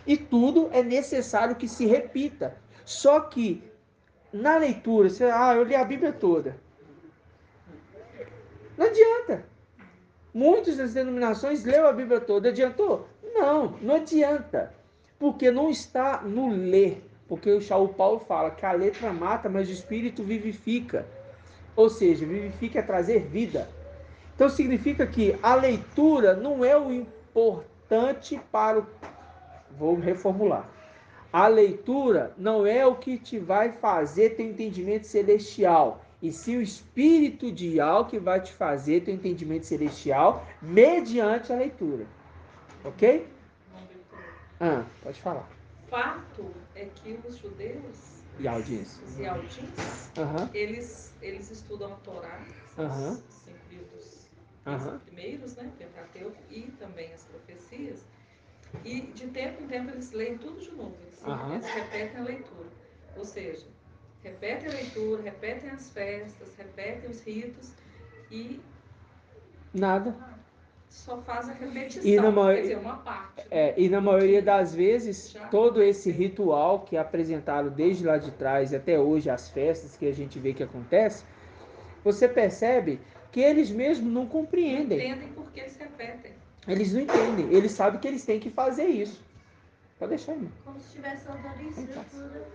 E tudo é necessário que se repita. Só que na leitura, você, eu li a Bíblia toda. Não adianta. Muitas das denominações leu a Bíblia toda. Adiantou? Não adianta. Porque não está no ler. Porque o Paulo fala que a letra mata, mas o Espírito vivifica. Ou seja, vivifica é trazer vida. Então significa que a leitura não é o importante para o... Vou reformular. A leitura não é o que te vai fazer ter entendimento celestial, e sim o Espírito de Al que vai te fazer ter entendimento celestial mediante a leitura. Ok? Pode falar. Fato é que os judeus e Aldins, eles estudam a Torá, os 5 livros primeiros, né, Pentateuco, e também as profecias, e de tempo em tempo eles leem tudo de novo, eles repetem a leitura, ou seja, repetem a leitura, repetem as festas, repetem os ritos e nada. Só faz a repetição, quer dizer, uma parte. E na maioria das vezes, todo esse ritual que é apresentado desde lá de trás até hoje, as festas que a gente vê que acontece, você percebe que eles mesmos não compreendem. Não entendem porque eles repetem. Eles não entendem, eles sabem que eles têm que fazer isso. Pode deixar, irmão. Como se estivesse andando em estrutura.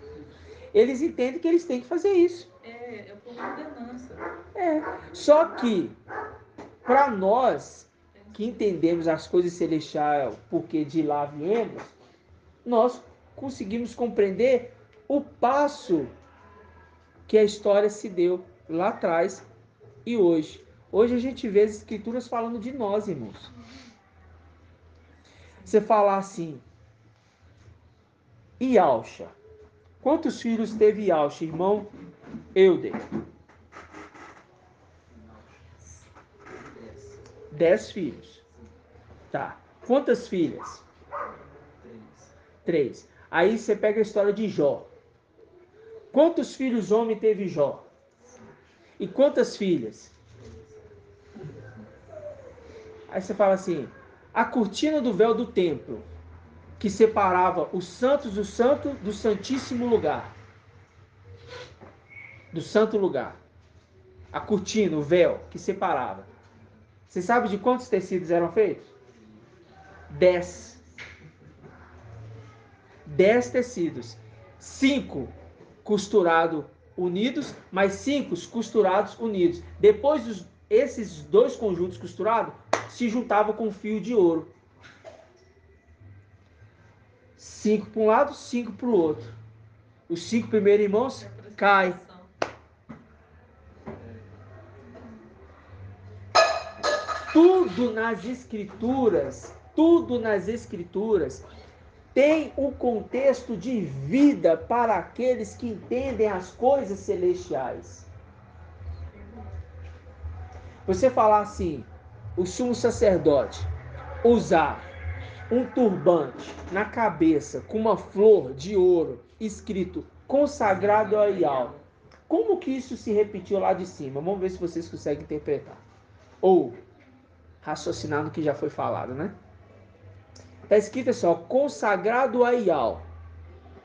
Eles entendem que eles têm que fazer isso. É por ordenança. Só que, para nós que entendemos as coisas celestiais, porque de lá viemos, nós conseguimos compreender o passo que a história se deu lá atrás e hoje. Hoje a gente vê as escrituras falando de nós, irmãos. Você falar assim, e Alcha? Quantos filhos teve Alcha, irmão Euder? 10 filhos. Tá. Quantas filhas? 3. Aí você pega a história de Jó. Quantos filhos homem teve Jó? E quantas filhas? Aí você fala assim, a cortina do véu do templo, que separava os santos do santo do santíssimo lugar. Do santo lugar. A cortina, o véu, que separava. Você sabe de quantos tecidos eram feitos? 10. 10 tecidos. 5 costurados unidos, mais 5 costurados unidos. Depois, esses 2 conjuntos costurados se juntavam com um fio de ouro. 5 para um lado, 5 para o outro. Os 5 primeiros irmãos caem. Tudo nas escrituras tem um contexto de vida para aqueles que entendem as coisas celestiais. Você falar assim, o sumo sacerdote usar um turbante na cabeça com uma flor de ouro escrito consagrado a Ial. Como que isso se repetiu lá de cima? Vamos ver se vocês conseguem interpretar. Ou raciocinar no que já foi falado, né? Está escrito assim, ó, consagrado a Ial.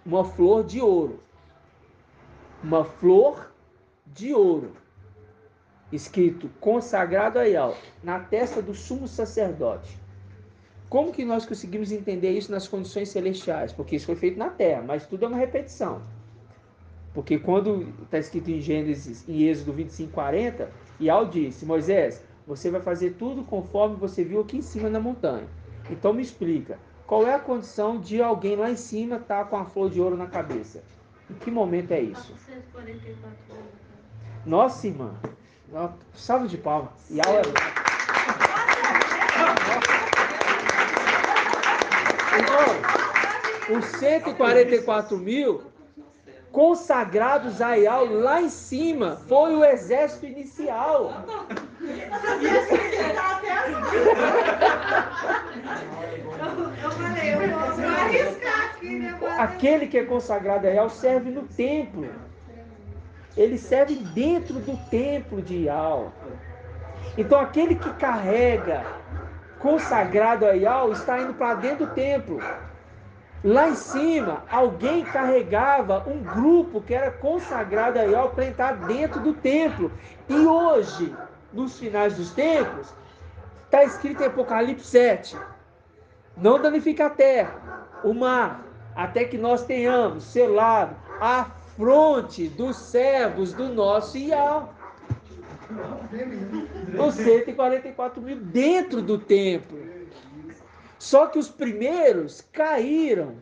Uma flor de ouro. Uma flor de ouro. Escrito consagrado a Ial. Na testa do sumo sacerdote. Como que nós conseguimos entender isso nas condições celestiais? Porque isso foi feito na terra, mas tudo é uma repetição. Porque quando está escrito em Gênesis, em Êxodo 25:40, Ial disse, Moisés, você vai fazer tudo conforme você viu aqui em cima na montanha. Então me explica, qual é a condição de alguém lá em cima estar com a flor de ouro na cabeça? Em que momento é isso? 444 anos. Nossa, irmã, salve de palmas. Ial é... Irmão, os 144 mil consagrados a Ial lá em cima foi o exército inicial. Eu falei, eu vou arriscar aqui, né? Aquele que é consagrado a Ial serve no templo. Ele serve dentro do templo de Ial. Então aquele que carrega consagrado a Ial está indo para dentro do templo. Lá em cima, alguém carregava um grupo que era consagrado a Ial para entrar dentro do templo. E hoje, nos finais dos templos, está escrito em Apocalipse 7, não danifica a terra, o mar, até que nós tenhamos selado a fronte dos servos do nosso Ial. Os 144 mil dentro do templo. Só que os primeiros caíram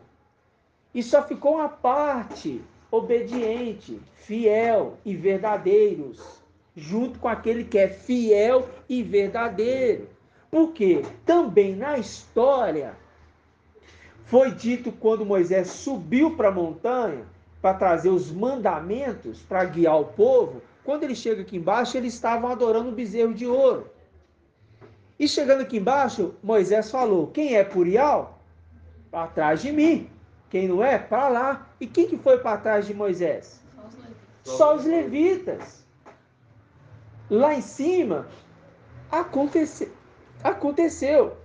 e só ficou uma parte obediente, fiel e verdadeiros, junto com aquele que é fiel e verdadeiro. Porque também na história foi dito quando Moisés subiu para a montanha para trazer os mandamentos para guiar o povo, quando ele chega aqui embaixo, eles estavam adorando o bezerro de ouro. E chegando aqui embaixo, Moisés falou, quem é por Ial? Para trás de mim. Quem não é? Para lá. E quem que foi para trás de Moisés? Só os levitas. Lá em cima, aconteceu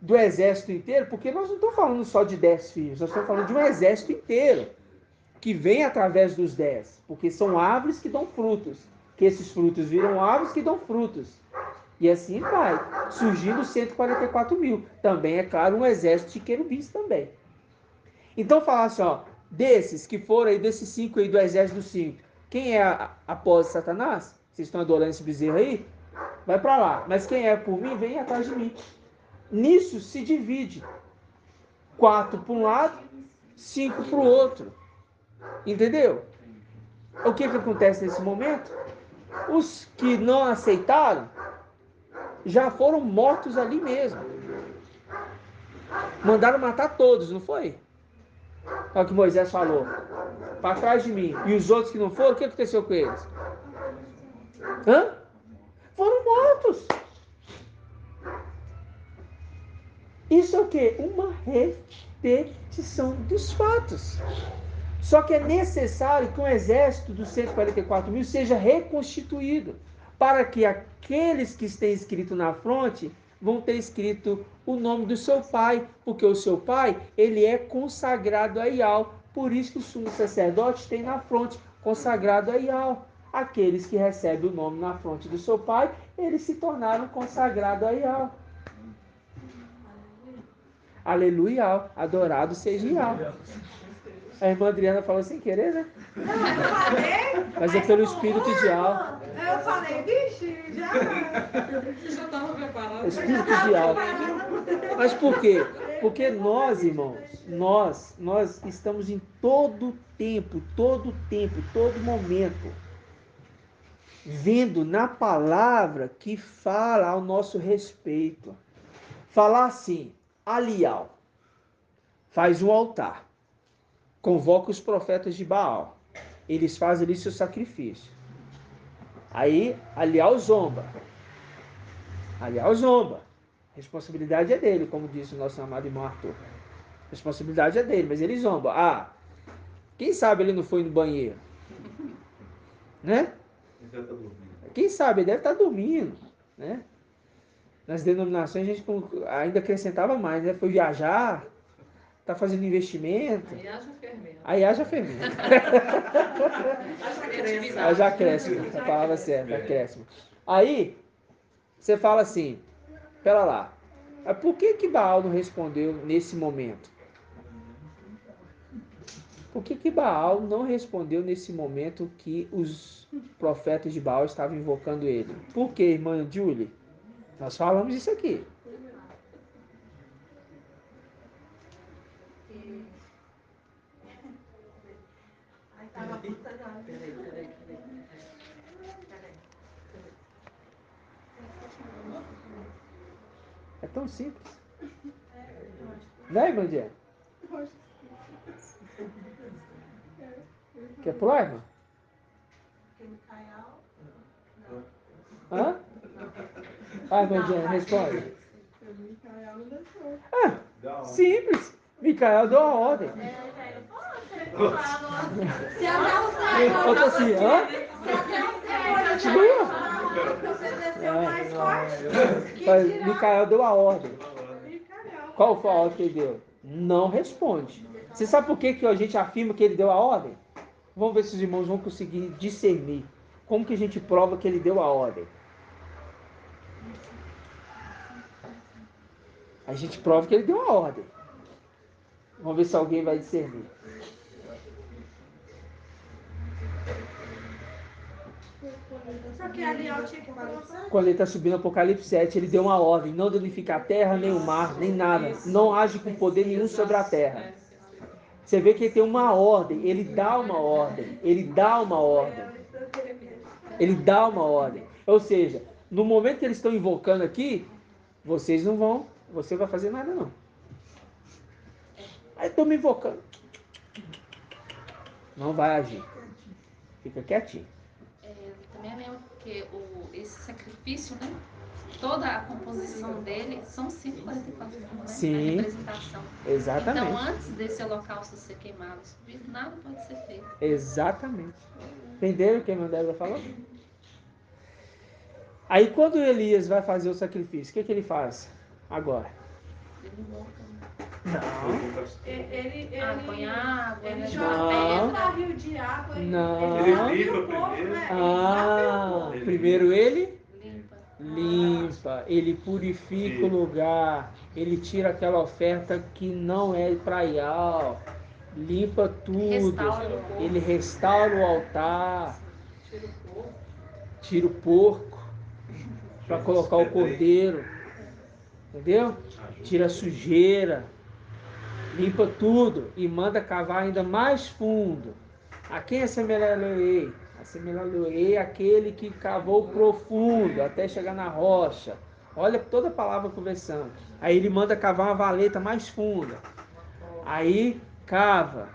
do exército inteiro, porque nós não estamos falando só de 10 filhos, nós estamos falando de um exército inteiro, que vem através dos 10, porque são árvores que dão frutos, que esses frutos viram árvores que dão frutos. E assim vai, surgindo 144 mil. Também, é claro, um exército de querubins também. Então, falar assim, ó, desses que foram aí, desses 5 aí do exército dos 5, quem é após Satanás? Vocês estão adorando esse bezerro aí? Vai para lá. Mas quem é por mim, vem atrás de mim. Nisso se divide. 4 para um lado, 5 para o outro. Entendeu? O que acontece nesse momento? Os que não aceitaram, já foram mortos ali mesmo. Mandaram matar todos, não foi? É o que Moisés falou. Para trás de mim. E os outros que não foram, o que aconteceu com eles? Foram mortos. Isso é o quê? Uma repetição dos fatos. Só que é necessário que um exército dos 144 mil seja reconstituído, para que aqueles que estão escritos na fronte vão ter escrito o nome do seu pai, porque o seu pai, ele é consagrado a Ial. Por isso que o sumo sacerdote tem na fronte, consagrado a Ial. Aqueles que recebem o nome na fronte do seu pai, eles se tornaram consagrados a Ial. Aleluia, adorado seja Ial. A irmã Adriana falou sem querer, né? Não, eu falei. Mas é pelo espírito de Ial. Eu falei, vixe, já. Você já estava preparado. Espírito de Ial. Mas por quê? Porque nós, irmãos, nós estamos em todo tempo, todo momento, vendo na palavra que fala ao nosso respeito. Falar assim, Alial, faz um altar, convoca os profetas de Baal, eles fazem ali seu sacrifício. Aí, Alial zomba. Responsabilidade é dele, como disse o nosso amado irmão Arthur. Responsabilidade é dele, mas ele zomba. Ah, quem sabe ele não foi no banheiro? Né? Quem sabe, ele deve estar dormindo. Né? Nas denominações a gente ainda acrescentava mais, né? Foi viajar, tá fazendo investimento. Aí haja fermento. Haja acréscimo. A palavra certa, acréscimo. Aí, você fala assim, pera lá, mas por que Baal não respondeu nesse momento? Por que Baal não respondeu nesse momento que os profetas de Baal estavam invocando ele? Por que, irmã Julie? Nós falamos isso aqui. É tão simples. Né, irmã Diana? Quer pular, irmã? Hã? Ah, irmã Diana, responde. Ah, simples. Micael deu a ordem. Se até o céu, Eu tô assim, hã? Continua. Micael deu a ordem. Qual foi a ordem que ele deu? Não responde. Você sabe por que a gente afirma que ele deu a ordem? Vamos ver se os irmãos vão conseguir discernir. Como que a gente prova que ele deu a ordem? A gente prova que ele deu a ordem. Vamos ver se alguém vai discernir. Quando ele está subindo Apocalipse 7, ele deu uma ordem: não danificar a terra, nem o mar, nem nada. Não age com poder nenhum sobre a terra. Você vê que ele tem uma ordem, ele dá uma ordem. Ou seja, no momento que eles estão invocando aqui, você não vai fazer nada não. Aí estão me invocando. Não vai agir. Fica quietinho. Também é mesmo porque esse sacrifício, né? Toda a composição dele são 144 né? Sim. A representação. Exatamente. Então, antes desse holocausto ser queimado, nada pode ser feito. Exatamente. Entenderam o que a irmã Débora falou? Aí, quando Elias vai fazer o sacrifício, o que ele faz agora? Ele invoca. Não. Ele põe água, ele né? joga um barril de água. Não. Ele limpa primeiro. Primeiro ele limpa. Ele purifica o lugar, ele tira aquela oferta que não é para Ial, limpa tudo, ele restaura o altar, tira o porco para colocar o cordeiro, entendeu? Tira a sujeira, limpa tudo e manda cavar ainda mais fundo. A quem assemelharei? Assemelharei aquele que cavou profundo até chegar na rocha. Olha toda a palavra conversando. Aí ele manda cavar uma valeta mais funda. Aí cava.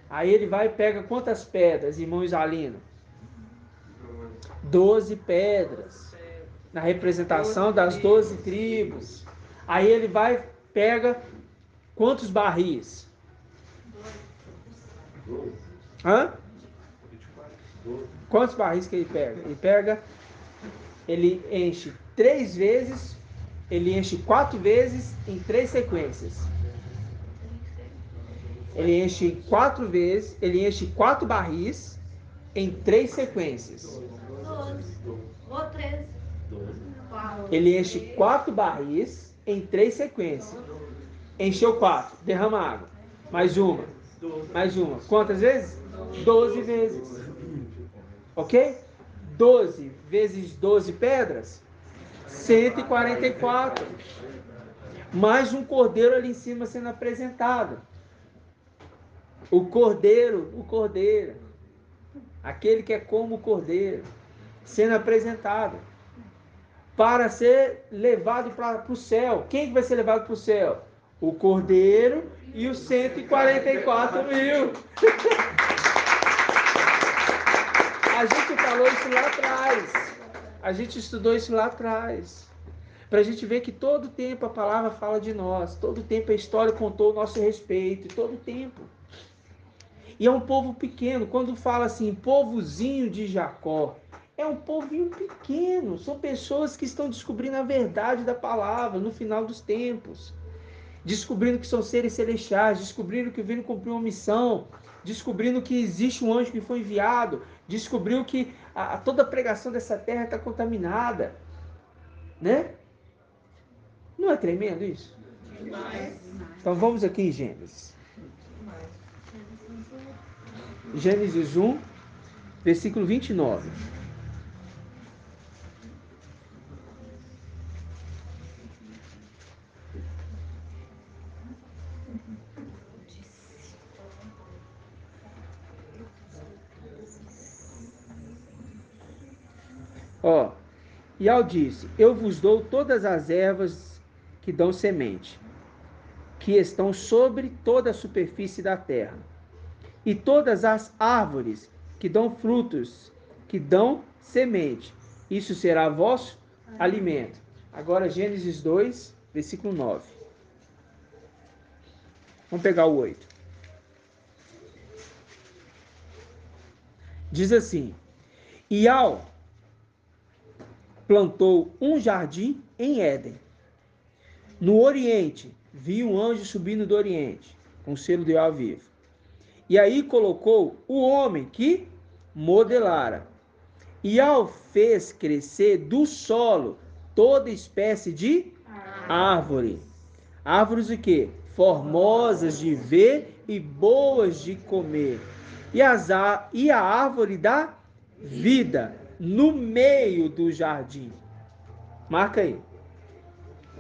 Aí ele vai e pega quantas pedras, irmão Isalino? 12 pedras. Na representação das 12 tribos. Aí ele vai pega quantos barris? Hã? Quantos barris que ele pega? Ele enche 3 vezes, ele enche 4 vezes em 3 sequências. Ele enche 4 vezes, ele enche 4 barris em 3 sequências. 12 ou 13. Ele enche 4 barris em 3 sequências. Encheu 4, derrama água. Mais uma. Quantas vezes? 12 vezes. Ok? 12 vezes 12 pedras, 144. mais um cordeiro ali em cima sendo apresentado. O cordeiro, aquele que é como o cordeiro, sendo apresentado para ser levado para o céu. Quem vai ser levado para o céu? O cordeiro e os 144 mil. A gente falou isso lá atrás. A gente estudou isso lá atrás. Para a gente ver que todo tempo a palavra fala de nós. Todo tempo a história contou o nosso respeito. Todo tempo. E é um povo pequeno. Quando fala assim, povozinho de Jacó, é um povinho pequeno. São pessoas que estão descobrindo a verdade da palavra no final dos tempos. Descobrindo que são seres celestiais. Descobrindo que viram cumprir uma missão. Descobrindo que existe um anjo que foi enviado. Descobriu que toda a pregação dessa terra está contaminada. Né? Não é tremendo isso? Então vamos aqui em Gênesis. Gênesis 1, versículo 29. Ó, Iau disse: eu vos dou todas as ervas que dão semente, que estão sobre toda a superfície da terra, e todas as árvores que dão frutos, que dão semente. Isso será vosso alimento. Agora Gênesis 2, versículo 9. Vamos pegar o 8. Diz assim: Iau plantou um jardim em Éden. No Oriente, viu um anjo subindo do Oriente, com o selo de Iau vivo. E aí colocou o homem que modelara. Iau fez crescer do solo toda espécie de árvore. Árvores o quê? Formosas de ver e boas de comer. E a árvore da vida no meio do jardim. Marca aí.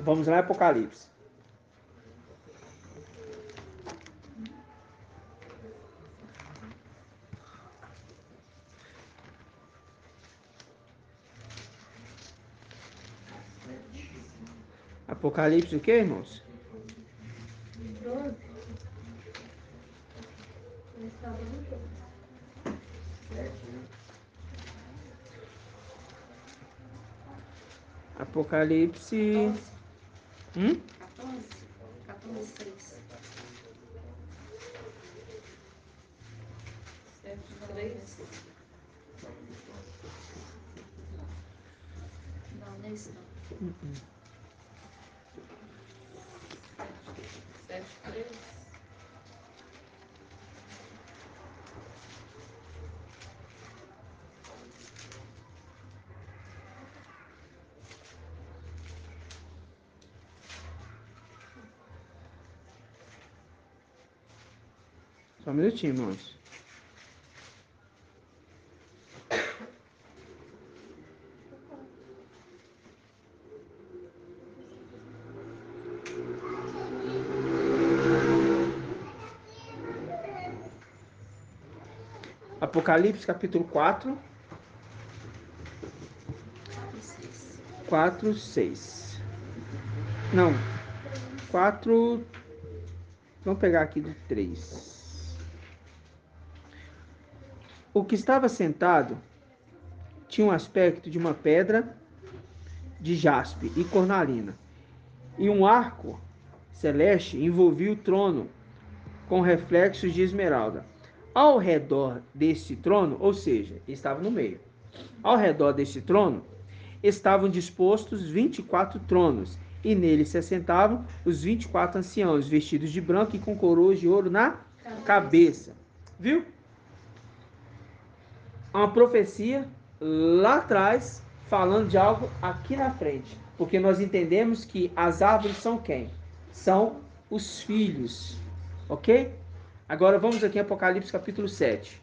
Vamos lá, Apocalipse. Apocalipse o que, irmãos? 12. Apocalipse... 14:6. 7:3. Não, não é isso não. 7:3. Só um minutinho, irmãos. Apocalipse capítulo 4. 4, 6. Não. 4. Vamos pegar aqui do 3. O que estava sentado tinha um aspecto de uma pedra de jaspe e cornalina, e um arco celeste envolvia o trono com reflexos de esmeralda. Ao redor deste trono, ou seja, estava no meio, ao redor deste trono estavam dispostos 24 tronos, e neles se assentavam os 24 anciãos, vestidos de branco e com coroas de ouro na cabeça. Viu? Uma profecia lá atrás, falando de algo aqui na frente. Porque nós entendemos que as árvores são quem? São os filhos. Ok? Agora vamos aqui em Apocalipse capítulo 7.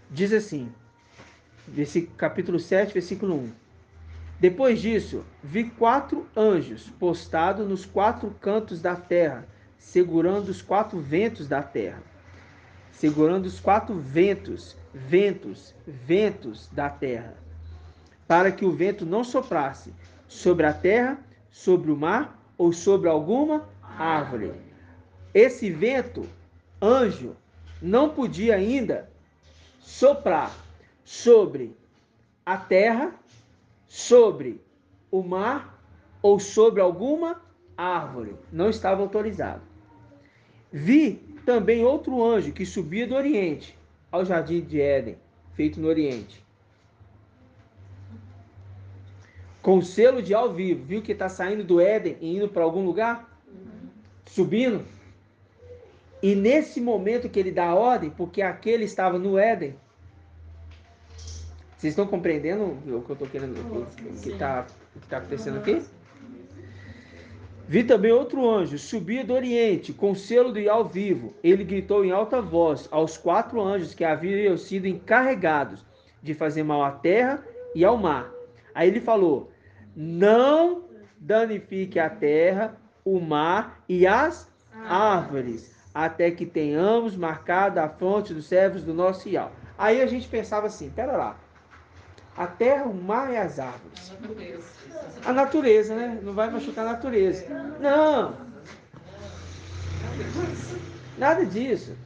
Diz assim: Capítulo 7, versículo 1. Depois disso, vi 4 anjos postados nos 4 cantos da terra, segurando os 4 ventos da terra. Segurando os 4 ventos da terra, para que o vento não soprasse sobre a terra, sobre o mar ou sobre alguma árvore. Esse vento, anjo, não podia ainda soprar sobre a terra, sobre o mar ou sobre alguma árvore. Não estava autorizado. Vi também outro anjo que subia do Oriente ao jardim de Éden, feito no Oriente, com selo de ao vivo. Viu que está saindo do Éden e indo para algum lugar? Subindo. E nesse momento que ele dá a ordem, porque aquele estava no Éden. Vocês estão compreendendo o que eu estou querendo, o que está acontecendo aqui? Vi também outro anjo, subia do Oriente, com selo de ao vivo. Ele gritou em alta voz aos 4 anjos que haviam sido encarregados de fazer mal à terra e ao mar. Aí ele falou: não danifique a terra, o mar e as árvores, até que tenhamos marcado a fronte dos servos do nosso Ial. Aí a gente pensava assim, pera lá, a terra, o mar e as árvores. A natureza, né? Não vai machucar a natureza. Não! Nada disso.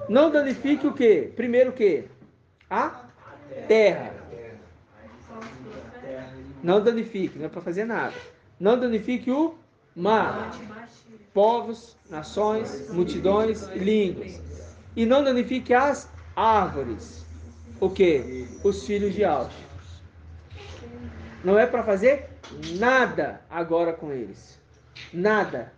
Não danifique o quê? Primeiro o quê? A terra. Não danifique, não é para fazer nada. Não danifique o mar. Povos, nações, multidões e línguas. E não danifique as árvores. O quê? Os filhos de Alto. Não é para fazer nada agora com eles. Nada.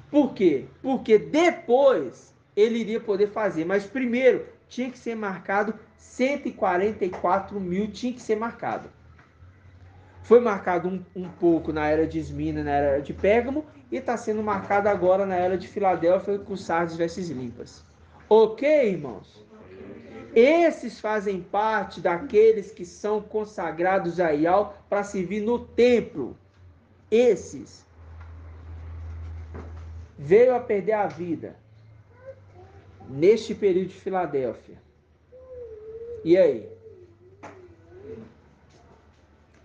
Por quê? Porque depois ele iria poder fazer. Mas primeiro tinha que ser marcado 144 mil, tinha que ser marcado. Foi marcado um pouco na era de Esmina, na era de Pérgamo, e está sendo marcado agora na era de Filadélfia com sardes vestes limpas. Ok, irmãos? Esses fazem parte daqueles que são consagrados a Ial para servir no templo. Esses veio a perder a vida neste período de Filadélfia. E aí?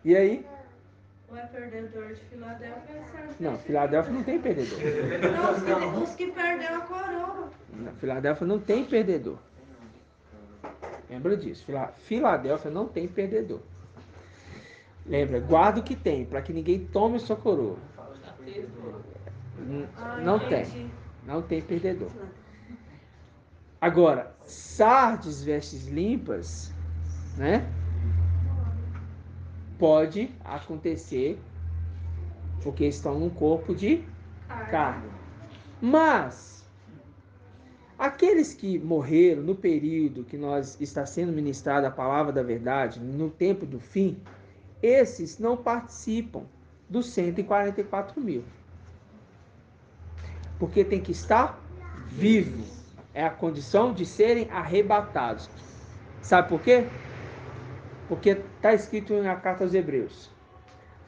E aí? Não é perdedor de Filadélfia, é certo? Não, Filadélfia não tem perdedor. Não, os que perdeu a coroa. Não, Filadélfia não tem perdedor. Lembra disso. Filadélfia não tem perdedor. Lembra, guarda o que tem, para que ninguém tome sua coroa. Não tem. Não tem perdedor. Agora, sardes vestes limpas, né? Pode acontecer porque estão num corpo de carne. Mas aqueles que morreram no período que nós está sendo ministrada a palavra da verdade, no tempo do fim, esses não participam dos 144 mil. Porque tem que estar vivo. É a condição de serem arrebatados. Sabe por quê? Porque está escrito na carta aos Hebreus: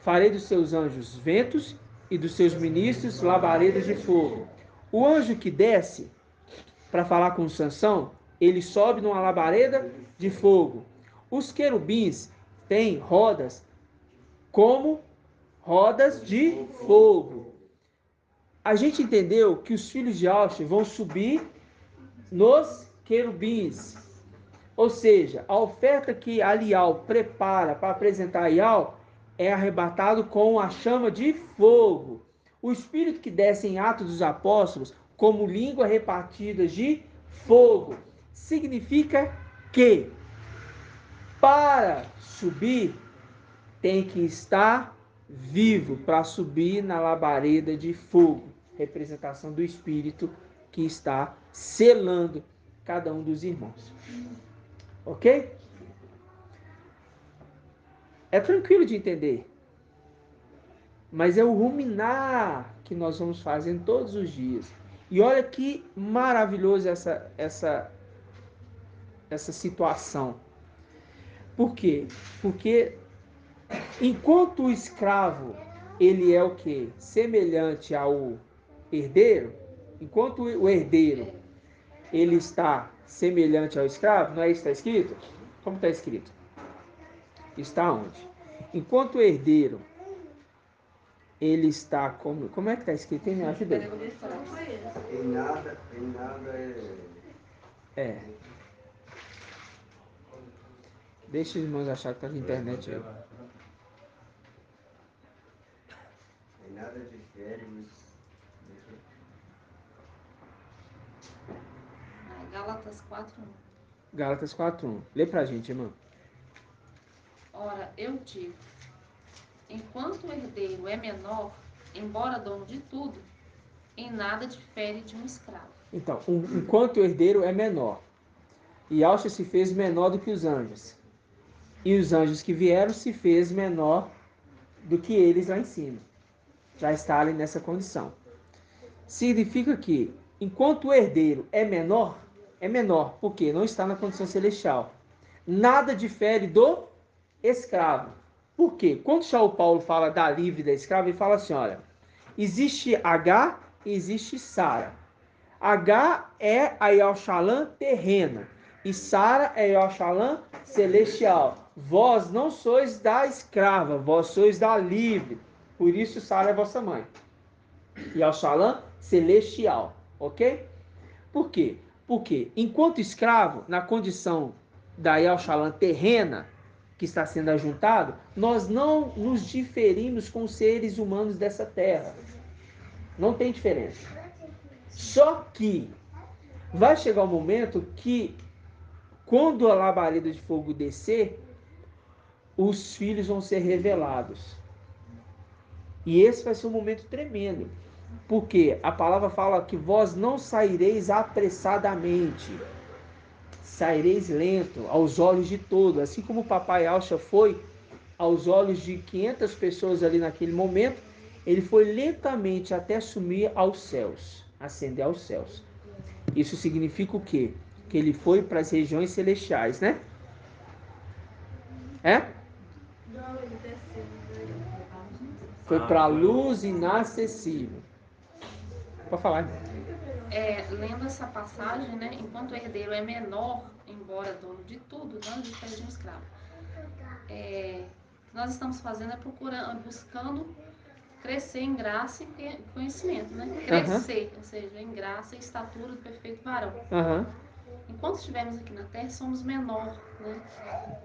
farei dos seus anjos ventos e dos seus ministros labaredas de fogo. O anjo que desce para falar com Sansão, ele sobe numa labareda de fogo. Os querubins têm rodas como rodas de fogo. A gente entendeu que os filhos de Alche vão subir nos querubins. Ou seja, a oferta que Alial prepara para apresentar a Ial é arrebatado com a chama de fogo. O Espírito que desce em Atos dos Apóstolos, como língua repartida de fogo, significa que para subir tem que estar vivo para subir na labareda de fogo, representação do Espírito que está selando cada um dos irmãos. Ok? É tranquilo de entender. Mas é o ruminar que nós vamos fazendo todos os dias. E olha que maravilhoso essa situação. Por quê? Porque enquanto o escravo, ele é o quê? Semelhante ao herdeiro, enquanto o herdeiro, ele está semelhante ao escravo, não é isso que está escrito? Como está escrito? Está onde? Enquanto o herdeiro, ele está como... Como é que está escrito? Me ajuda aí. Em nada É. Deixa os irmãos achar que está na internet aí. em nada difere. Gálatas 4:1. Gálatas 4:1. Lê pra gente, irmão. Ora, eu digo, enquanto o herdeiro é menor, embora dono de tudo, em nada difere de um escravo. Então, enquanto o herdeiro é menor, e Yahshua se fez menor do que os anjos, e os anjos que vieram se fez menor do que eles lá em cima. Já está ali nessa condição. Significa que, enquanto o herdeiro é menor, porque não está na condição celestial. Nada difere do escravo. Por quê? Quando Shaul Paulo fala da livre e da escrava, ele fala assim, olha, existe H e existe Sara. H é a Yahshalã terrena e Sara é Yahshalã celestial. Vós não sois da escrava, vós sois da livre. Por isso Sara é vossa mãe. Yahshalã celestial, ok? Por quê? Porque enquanto escravo, na condição da Yahshalã terrena, que está sendo ajuntado, nós não nos diferimos com os seres humanos dessa terra. Não tem diferença. Só que vai chegar um momento que, quando a labareda de fogo descer, os filhos vão ser revelados. E esse vai ser um momento tremendo. Porque a palavra fala que vós não saireis apressadamente. Saireis lento, aos olhos de todos. Assim como o papai Yahshua foi aos olhos de 500 pessoas ali naquele momento, ele foi lentamente até subir aos céus, ascender aos céus. Isso significa o quê? Que ele foi para as regiões celestiais, né? É? Não, ele desceu. Foi para a luz inacessível. Pode falar, irmão. Lendo essa passagem, né, enquanto o herdeiro é menor, embora dono de tudo, não difere de um escravo. O que nós estamos fazendo é buscando crescer em graça e conhecimento, né? Crescer, ou seja, em graça e estatura do perfeito varão. Enquanto estivermos aqui na Terra, somos menor, né?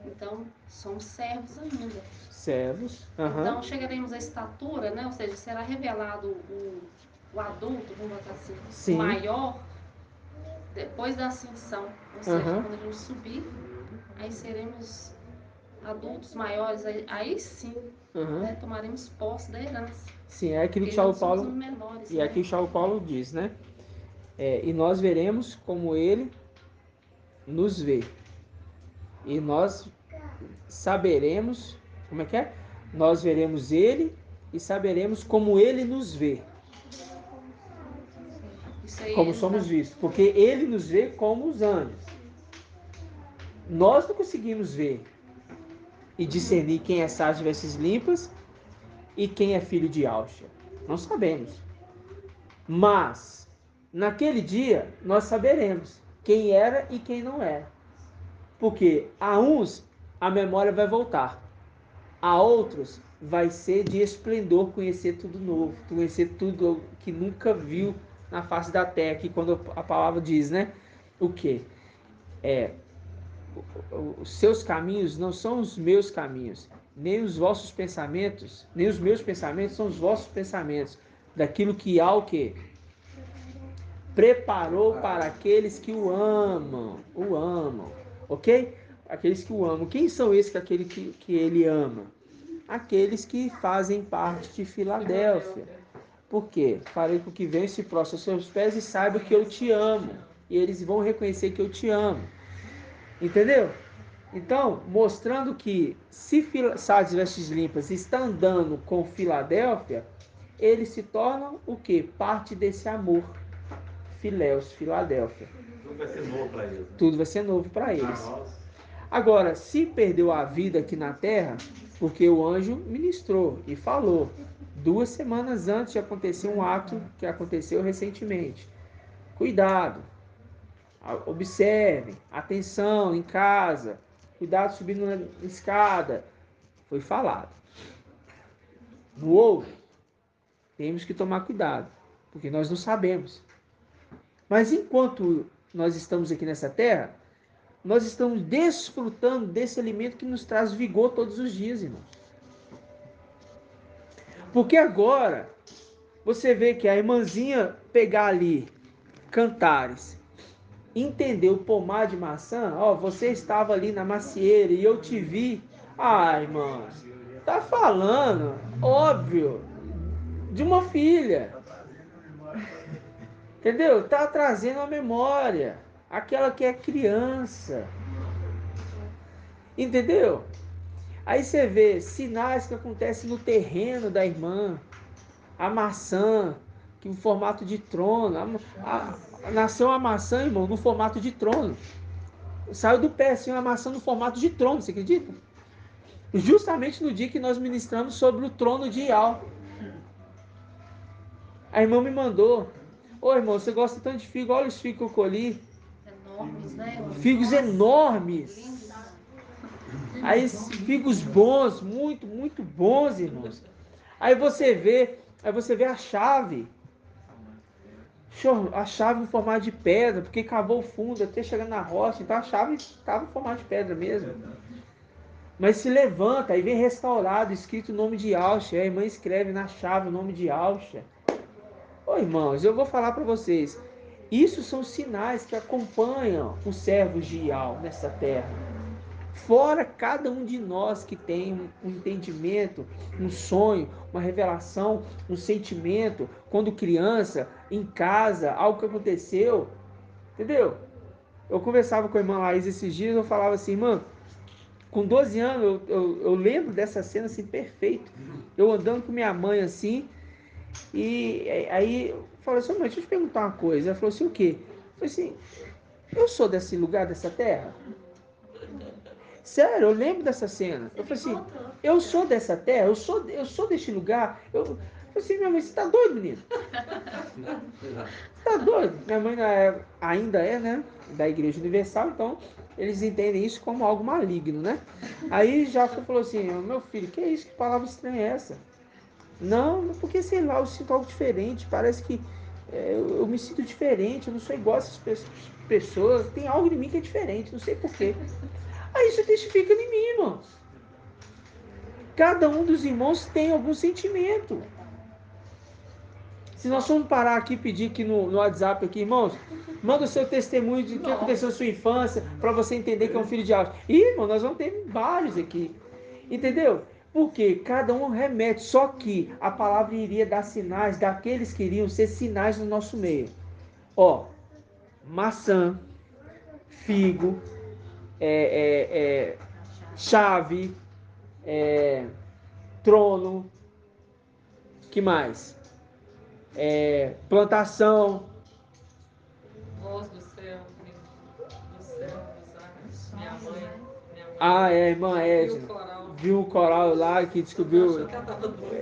Então, somos servos ainda. Servos. Então, chegaremos à estatura, né? Ou seja, será revelado o adulto, vamos botar assim, Sim. o maior, depois da ascensão. Ou seja, quando a gente subir, aí seremos adultos maiores, aí sim, né? Tomaremos posse da herança. Sim, é aquilo que Shaul Paulo, menores, e é aquilo que Shaul Paulo diz, né? E nós veremos como ele nos vê. E nós saberemos, como é que é? Nós veremos ele e saberemos como ele nos vê. Como somos vistos. Porque ele nos vê como os anjos. Nós não conseguimos ver e discernir quem é sal de vestes limpas e quem é filho de Yahshua. Não sabemos. Mas, naquele dia, nós saberemos quem era e quem não era. Porque a uns a memória vai voltar. A outros vai ser de esplendor conhecer tudo novo, conhecer tudo que nunca viu na face da terra, que quando a palavra diz, né? O quê? Os seus caminhos não são os meus caminhos, nem os vossos pensamentos, nem os meus pensamentos são os vossos pensamentos, daquilo que há o quê? Preparou para aqueles que o amam, ok? Aqueles que o amam. Quem são esses que ele ama? Aqueles que fazem parte de Filadélfia. Por quê? Farei com que venha e se prostre aos seus pés e saiba que eu te amo. E eles vão reconhecer que eu te amo. Entendeu? Então, mostrando que se Sardes Vestes Limpas está andando com Filadélfia, eles se tornam o quê? Parte desse amor. Filéus, Filadélfia. Tudo vai ser novo para eles. Né? Tudo vai ser novo para eles. Agora, se perdeu a vida aqui na terra, porque o anjo ministrou e falou 2 semanas antes de acontecer um ato que aconteceu recentemente. Cuidado, observe, atenção em casa, cuidado subindo na escada. Foi falado. Não houve? Temos que tomar cuidado, porque nós não sabemos. Mas enquanto nós estamos aqui nessa terra, nós estamos desfrutando desse alimento que nos traz vigor todos os dias, irmãos. Porque agora, você vê que a irmãzinha pegar ali, Cantares, entender o pomar de maçã, ó, você estava ali na macieira e eu te vi. Ah, irmão, tá falando, óbvio, de uma filha. Entendeu? Tá trazendo a memória, aquela que é criança. Entendeu? Aí você vê sinais que acontecem no terreno da irmã. A maçã, que em formato de trono. Nasceu uma maçã, irmão, no formato de trono. Saiu do pé assim uma maçã no formato de trono, você acredita? Justamente no dia que nós ministramos sobre o trono de Ial. A irmã me mandou. Ô irmão, você gosta tanto de figo, olha os figos que eu colhi. Enormes, né? Figos enormes. Aí figos bons, muito, muito bons, irmãos. Aí você vê a chave. A chave em formato de pedra, porque cavou o fundo até chegar na rocha, então a chave estava em formato de pedra mesmo. Mas se levanta, aí vem restaurado, escrito o nome de Alxa. A irmã escreve na chave o nome de Alxa. Ô irmãos, eu vou falar para vocês. Isso são sinais que acompanham os servos de Ial nessa terra. Fora cada um de nós que tem um entendimento, um sonho, uma revelação, um sentimento, quando criança, em casa, algo que aconteceu, entendeu? Eu conversava com a irmã Laís esses dias, eu falava assim, irmã, com 12 anos, eu lembro dessa cena assim, perfeito. Eu andando com minha mãe assim, e aí eu falei assim, mãe, deixa eu te perguntar uma coisa. Ela falou assim, o quê? Eu falei assim, eu sou desse lugar, dessa terra? Sério, eu lembro dessa cena. Eu falei assim, eu sou dessa terra, eu sou deste lugar. Eu falei assim, minha mãe, você tá doido, menino? Você tá doido? Minha mãe ainda é, né, da Igreja Universal, então eles entendem isso como algo maligno, né? Aí já falou assim, meu filho, que é isso? Que palavra estranha é essa? Não, porque sei lá, eu sinto algo diferente, parece que eu me sinto diferente, eu não sou igual a essas pessoas, tem algo em mim que é diferente, não sei porquê. Aí isso testifica em mim, irmãos. Cada um dos irmãos tem algum sentimento. Se nós formos parar aqui e pedir aqui no WhatsApp, aqui, irmãos, manda o seu testemunho de que aconteceu na sua infância, para você entender que é um filho de Deus. Ih, irmão, nós vamos ter vários aqui. Entendeu? Porque cada um remete, só que a palavra iria dar sinais daqueles que iriam ser sinais no nosso meio. Ó, maçã, figo, chave, trono, que mais? Plantação. Voz do céu, dos ares. Minha mãe. Irmã Edna. Viu o coral lá que descobriu.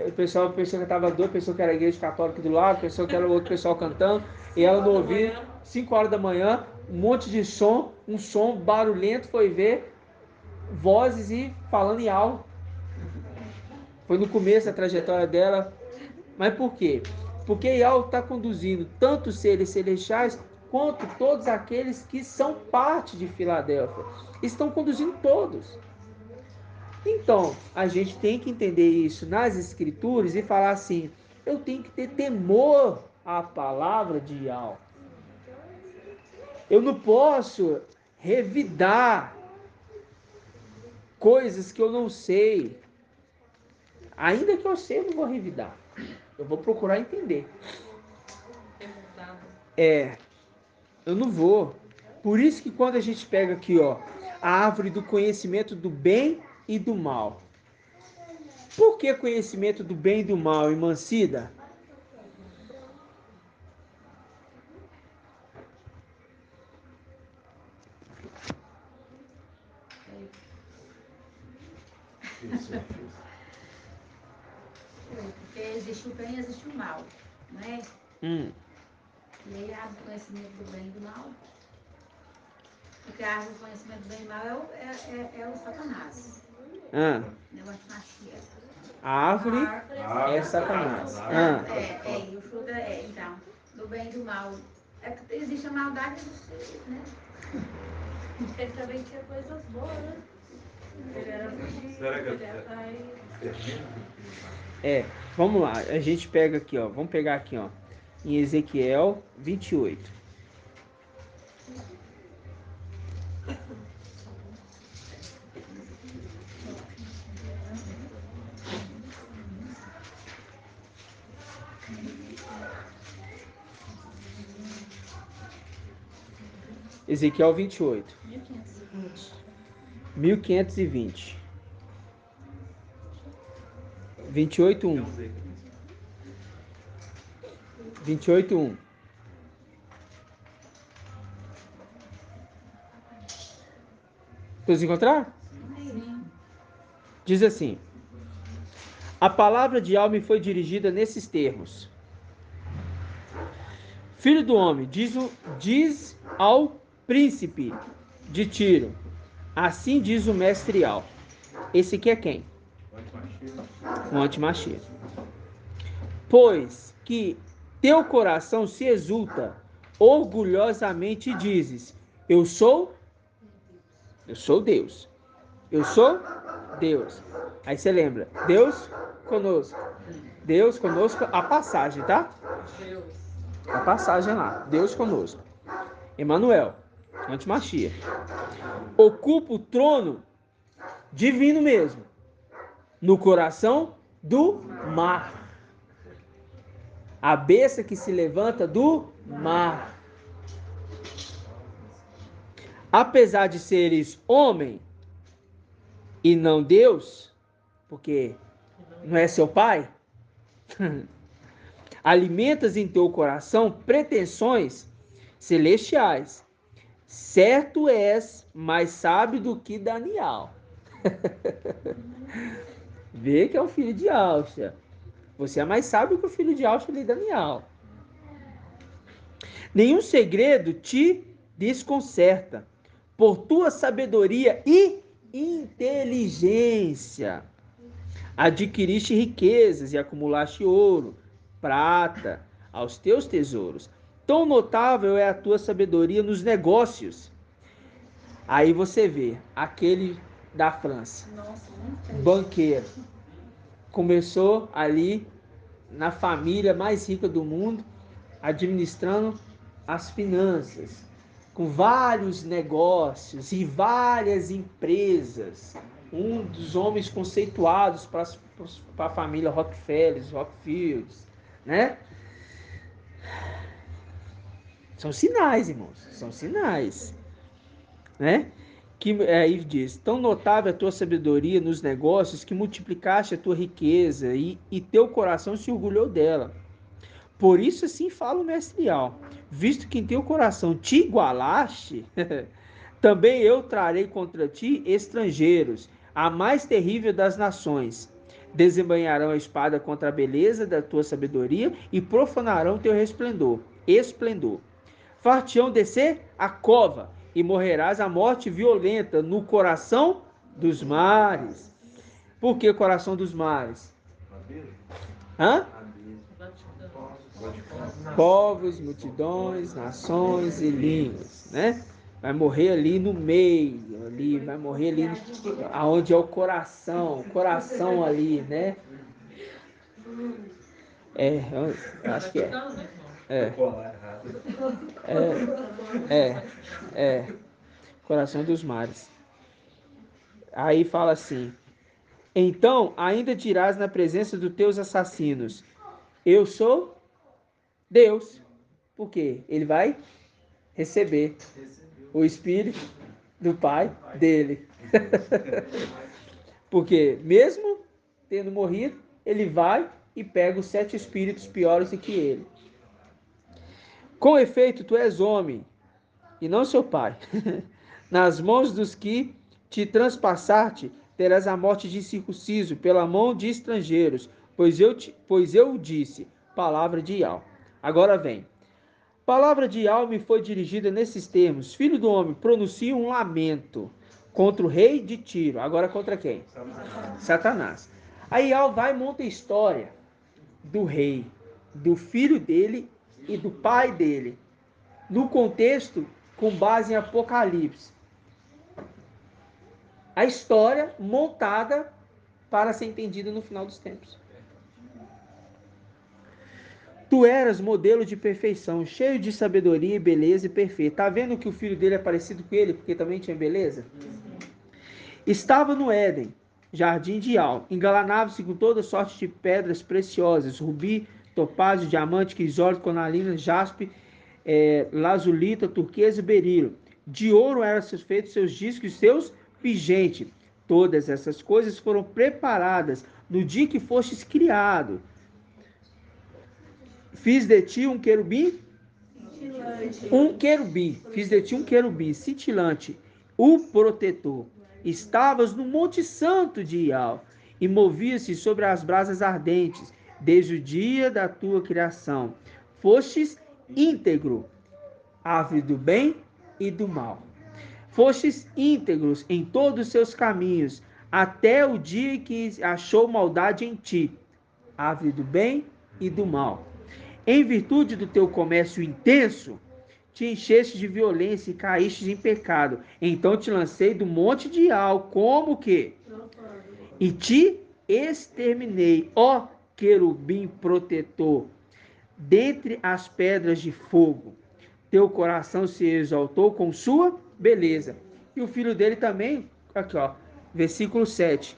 O pessoal pensou que estava doido, pensou que era a igreja católica do lado, pensou que era o outro pessoal cantando, e ela não ouviu. 5 horas da manhã, um monte de som, um som barulhento, foi ver vozes e falando em algo. Foi no começo da trajetória dela. Mas por quê? Porque Ial está conduzindo tanto os seres celestiais quanto todos aqueles que são parte de Filadélfia. Estão conduzindo todos. Então, a gente tem que entender isso nas escrituras e falar assim, eu tenho que ter temor à palavra de Ial. Eu não posso revidar coisas que eu não sei. Ainda que eu sei, eu não vou revidar. Eu vou procurar entender. Eu não vou. Por isso que quando a gente pega aqui, ó, a árvore do conhecimento do bem e do mal. Por que conhecimento do bem e do mal, irmã Cida? Porque existe o bem e existe o mal, né? E aí a árvore do conhecimento do bem e do mal. Porque a árvore do conhecimento do bem e do mal é o Satanás. Negócio de machia. A árvore é Satanás. E o fruto então, do bem e do mal. É que existe a maldade e existe, né? Ele também tinha coisas boas, né? Ele era bonito, Será que ele vamos lá, a gente pega aqui, ó. Vamos pegar aqui, ó. Em Ezequiel 28. Ezequiel 28. 1520. 28:1. 28:1. Todos encontraram? Sim. Diz assim: a palavra de Yahweh me foi dirigida nesses termos: Filho do homem, diz ao príncipe de Tiro, assim diz o mestre Al. Esse aqui é quem? O antimachia. Pois que teu coração se exulta, orgulhosamente dizes: Eu sou Deus. Eu sou Deus. Aí você lembra, Deus conosco. Deus conosco, a passagem, tá? A passagem lá, Deus conosco. Emanuel, antimachia. Ocupa o trono divino mesmo, no coração do mar. A besta que se levanta do mar. Apesar de seres homem e não Deus, porque não é seu pai, alimentas em teu coração pretensões celestiais. Certo és mais sábio do que Daniel. Vê que é o filho de Alxa. Você é mais sábio que o filho de Alxa e Daniel. Nenhum segredo te desconcerta. Por tua sabedoria e inteligência adquiriste riquezas e acumulaste ouro, prata aos teus tesouros. Tão notável é a tua sabedoria nos negócios. Aí você vê aquele da França, banqueiro, começou ali na família mais rica do mundo, administrando as finanças, com vários negócios e várias empresas. Um dos homens conceituados para a família Rockefeller, Rockfields, né? São sinais, irmãos, são sinais, né? Que aí diz: tão notável a tua sabedoria nos negócios que multiplicaste a tua riqueza e teu coração se orgulhou dela. Por isso assim fala o mestre Al, visto que em teu coração te igualaste, também eu trarei contra ti estrangeiros, a mais terrível das nações. Desembanharão a espada contra a beleza da tua sabedoria e profanarão teu esplendor. Far-te-ão descer a cova e morrerás a morte violenta no coração dos mares. Por que coração dos mares? Povos, multidões, nações e línguas, né? Vai morrer ali no meio, ali, vai morrer ali aonde é o coração ali, né? Eu acho que coração dos mares. Aí fala assim: então ainda dirás na presença dos teus assassinos: eu sou Deus. Por quê? Ele vai receber o Espírito do Pai dele. Porque mesmo tendo morrido, ele vai e pega os 7 espíritos piores do que ele. Com efeito, tu és homem, e não seu pai. Nas mãos dos que te transpassaste, terás a morte de incircunciso pela mão de estrangeiros, pois eu disse, palavra de Ial. Agora vem. Palavra de Ial me foi dirigida nesses termos: Filho do homem, pronuncia um lamento contra o rei de Tiro. Agora contra quem? Satanás. Aí Ial vai e monta a história do rei, do filho dele e do pai dele, no contexto com base em Apocalipse. A história montada para ser entendida no final dos tempos. Tu eras modelo de perfeição, cheio de sabedoria e beleza e perfeito. Tá vendo que o filho dele é parecido com ele, porque também tinha beleza? Estava no Éden, jardim de Ial, engalanava-se com toda sorte de pedras preciosas, rubi, topázio, diamante, crisólito, cornalina, jaspe, lazulita, turquesa e berilo. De ouro eram feitos seus discos e seus pingentes. Todas essas coisas foram preparadas no dia que fostes criado. Fiz de ti um querubim? Fiz de ti um querubim cintilante, o protetor. Estavas no Monte Santo de Ial e movia-se sobre as brasas ardentes, desde o dia da tua criação. Fostes íntegro, árvore do bem e do mal. Fostes íntegros em todos os seus caminhos, até o dia que achou maldade em ti, árvore do bem e do mal. Em virtude do teu comércio intenso, te encheste de violência e caíste em pecado. Então te lancei do monte de Ial, como que? E te exterminei, ó querubim protetor, dentre as pedras de fogo. Teu coração se exaltou com sua beleza. E o filho dele também, aqui ó, versículo 7.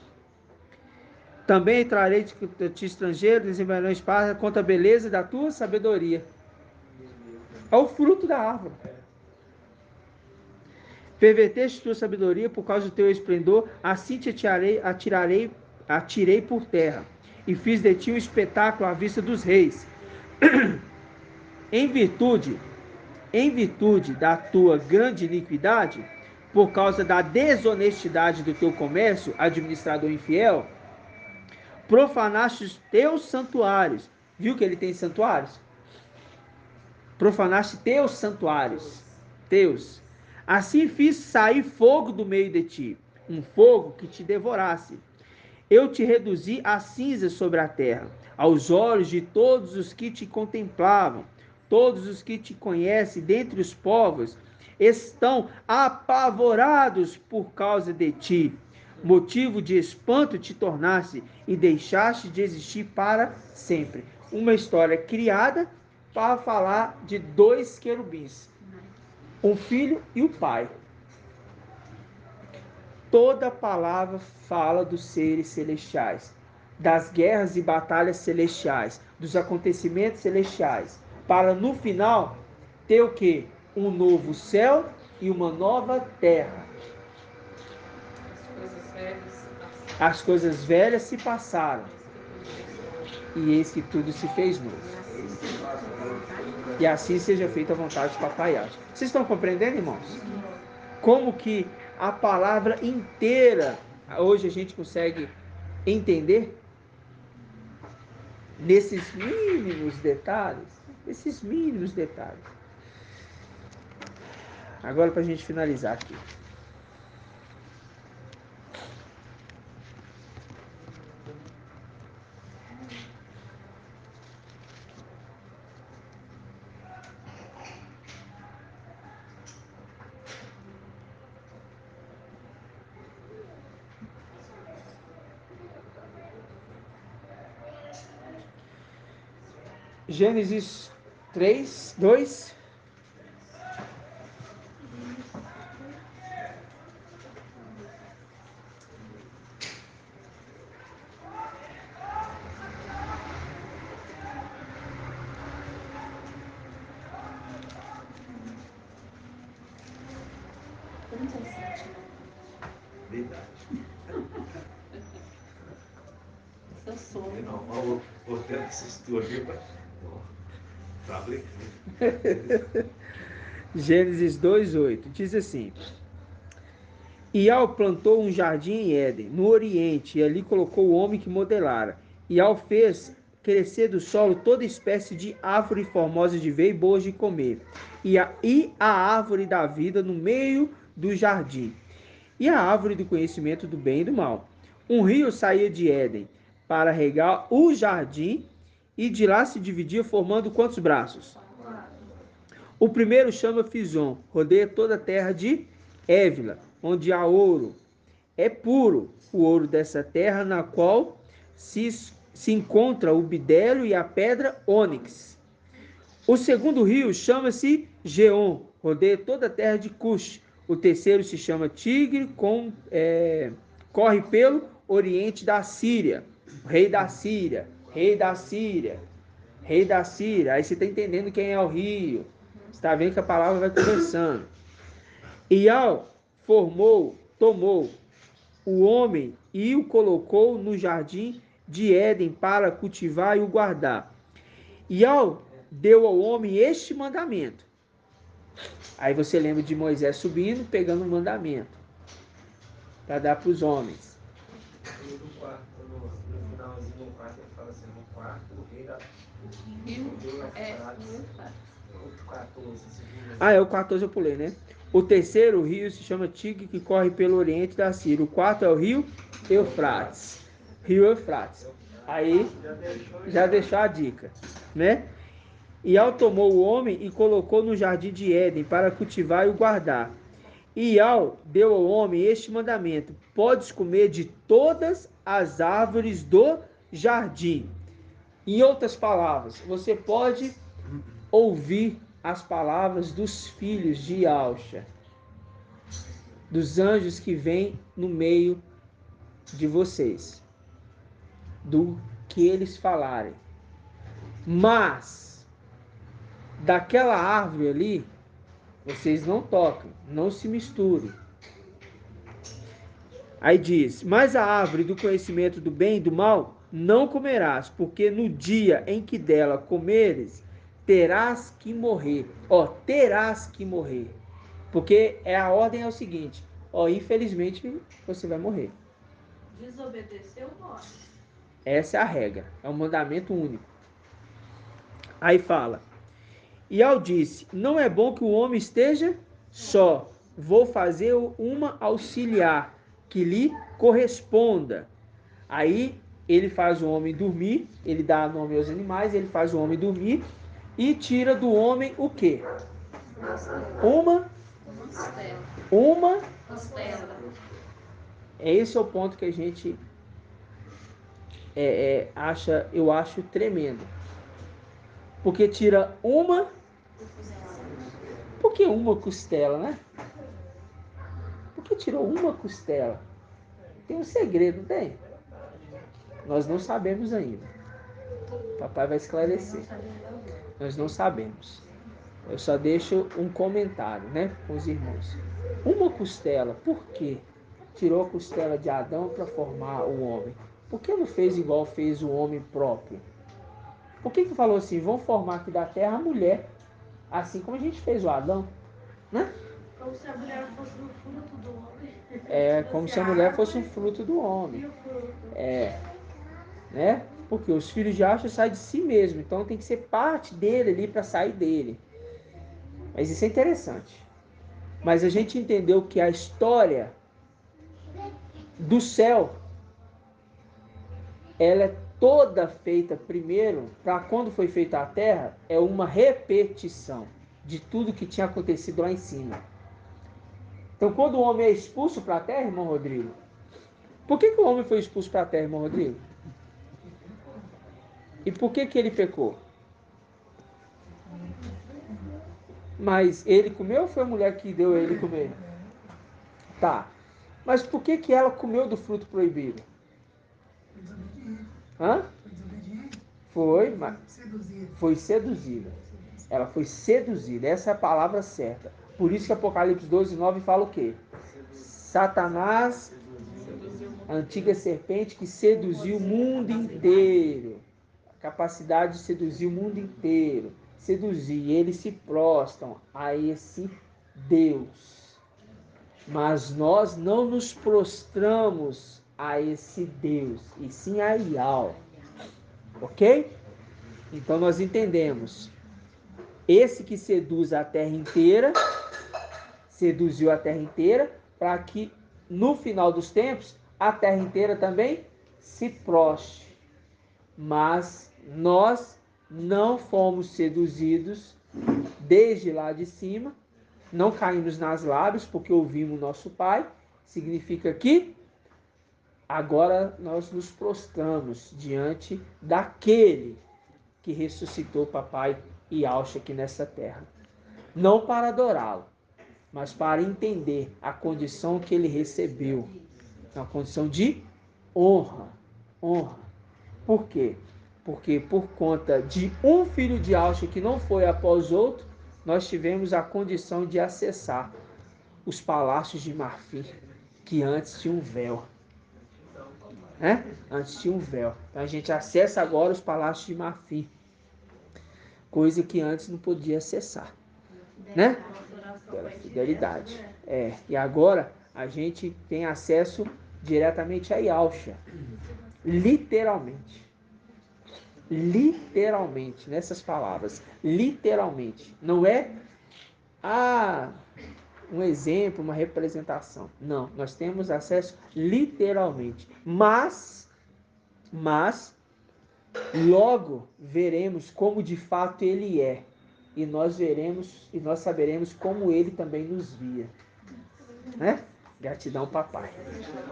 Também trarei de ti estrangeiro, desenvolverão espada contra a beleza da tua sabedoria. É o fruto da árvore. Perverteste tua sabedoria por causa do teu esplendor, assim te atirei por terra, e fiz de ti um espetáculo à vista dos reis. Em virtude da tua grande iniquidade, por causa da desonestidade do teu comércio, administrador infiel, profanaste os teus santuários. Viu que ele tem santuários? Profanaste teus santuários. Teus. Assim fiz sair fogo do meio de ti, um fogo que te devorasse. Eu te reduzi a cinza sobre a terra, aos olhos de todos os que te contemplavam. Todos os que te conhecem dentre os povos estão apavorados por causa de ti. Motivo de espanto te tornaste e deixaste de existir para sempre. Uma história criada para falar de dois querubins, um filho e o pai. Toda palavra fala dos seres celestiais, das guerras e batalhas celestiais, dos acontecimentos celestiais, para no final ter o quê? Um novo céu e uma nova terra. As coisas velhas se passaram. E eis que tudo se fez novo. E assim seja feita a vontade de Papai Yahweh. Vocês estão compreendendo, irmãos? Como que a palavra inteira, hoje a gente consegue entender? Nesses mínimos detalhes. Esses mínimos detalhes. Agora para a gente finalizar aqui. Gênesis 3, 2. Verdade. Seu sonho. Não, vou ter essa história para. Tá brincando. Gênesis 2:8 diz assim: Ial plantou um jardim em Éden, no Oriente, e ali colocou o homem que modelara. Ial fez crescer do solo toda espécie de árvore formosa de ver e boas de comer, e a árvore da vida no meio do jardim, e a árvore do conhecimento do bem e do mal. Um rio saía de Éden para regar o jardim, e de lá se dividia, formando quantos braços? O primeiro chama Fison, rodeia toda a terra de Évila, onde há ouro. É puro o ouro dessa terra, na qual se encontra o bidélio e a pedra ônix. O segundo rio chama-se Geon, rodeia toda a terra de Cush. O terceiro se chama Tigre, corre pelo oriente da Síria. Rei da Síria, rei da Síria, rei da Síria. Aí você está entendendo quem é o rio. Você está vendo que a palavra vai conversando. Ial tomou o homem e o colocou no jardim de Éden para cultivar e o guardar. Ial deu ao homem este mandamento. Aí você lembra de Moisés subindo, pegando o mandamento para dar para os homens. No finalzinho do quarto, ele fala assim, no quarto, o rei da... O 14 eu pulei, né? O terceiro rio se chama Tigre, que corre pelo oriente da Síria. O quarto é o rio Eufrates. Rio Eufrates. Aí já deixou a dica, né? Ial tomou o homem e colocou no jardim de Éden para cultivar e o guardar. Ial deu ao homem este mandamento: podes comer de todas as árvores do jardim. Em outras palavras, você pode ouvir as palavras dos filhos de Alcha, dos anjos que vêm no meio de vocês, do que eles falarem. Mas daquela árvore ali, vocês não tocam, não se misturem. Aí diz: mas a árvore do conhecimento do bem e do mal não comerás, porque no dia em que dela comeres, terás que morrer. Terás que morrer. Porque a ordem é o seguinte: infelizmente você vai morrer. Desobedeceu, morre. Essa é a regra, é um mandamento único. Aí fala: Ial disse: não é bom que o homem esteja só, vou fazer uma auxiliar que lhe corresponda. Aí ele faz o homem dormir, ele dá nome aos animais, ele faz o homem dormir e tira do homem o quê? Uma costela. Esse é o ponto que a gente eu acho tremendo. Porque tira uma. Por que uma costela, né? Por que tirou uma costela? Tem um segredo, não tem? Nós não sabemos ainda. Papai vai esclarecer. Nós não sabemos. Eu só deixo um comentário, né, com os irmãos. Uma costela, por quê? Tirou a costela de Adão para formar o homem. Por que não fez igual fez o homem próprio? Por que falou assim, vamos formar aqui da terra a mulher, assim como a gente fez o Adão, né? Como se a mulher fosse um fruto do homem. Como se a mulher fosse um fruto do homem. Né? Porque os filhos de Acha saem de si mesmo, então tem que ser parte dele ali para sair dele. Mas isso é interessante. Mas a gente entendeu que a história do céu, ela é toda feita primeiro, para quando foi feita a terra, é uma repetição de tudo que tinha acontecido lá em cima. Então, quando o homem é expulso para a terra, irmão Rodrigo, por que o homem foi expulso para a terra, irmão Rodrigo? E por que ele pecou? Mas ele comeu ou foi a mulher que deu a ele comer? Tá. Mas por que ela comeu do fruto proibido? Hã? Foi, mas foi seduzida. Ela foi seduzida. Essa é a palavra certa. Por isso que Apocalipse 12:9 fala o quê? Satanás, a antiga serpente que seduziu o mundo inteiro. A capacidade de seduzir o mundo inteiro. Seduzir. E eles se prostram a esse Deus. Mas nós não nos prostramos a esse Deus, e sim a Ial. Ok? Então nós entendemos. Esse que seduz a terra inteira, seduziu a terra inteira, para que no final dos tempos, a terra inteira também se prostre. Mas nós não fomos seduzidos desde lá de cima, não caímos nas lábias porque ouvimos nosso Pai. Significa que agora nós nos prostramos diante daquele que ressuscitou Papai Yahshua aqui nessa terra. Não para adorá-lo, mas para entender a condição que ele recebeu. Uma condição de honra. Honra. Por quê? Porque por conta de um filho de Yahshua que não foi após outro, nós tivemos a condição de acessar os palácios de marfim, que antes tinham um véu. Antes tinha um véu. Então a gente acessa agora os palácios de marfim, coisa que antes não podia acessar, né? Pela fidelidade. E agora a gente tem acesso diretamente a Yahshua. Literalmente, nessas palavras, literalmente. Não é um exemplo, uma representação. Não, nós temos acesso literalmente. Mas logo veremos como de fato ele é. E nós saberemos como ele também nos via. Né? Gratidão, papai.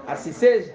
Assim seja?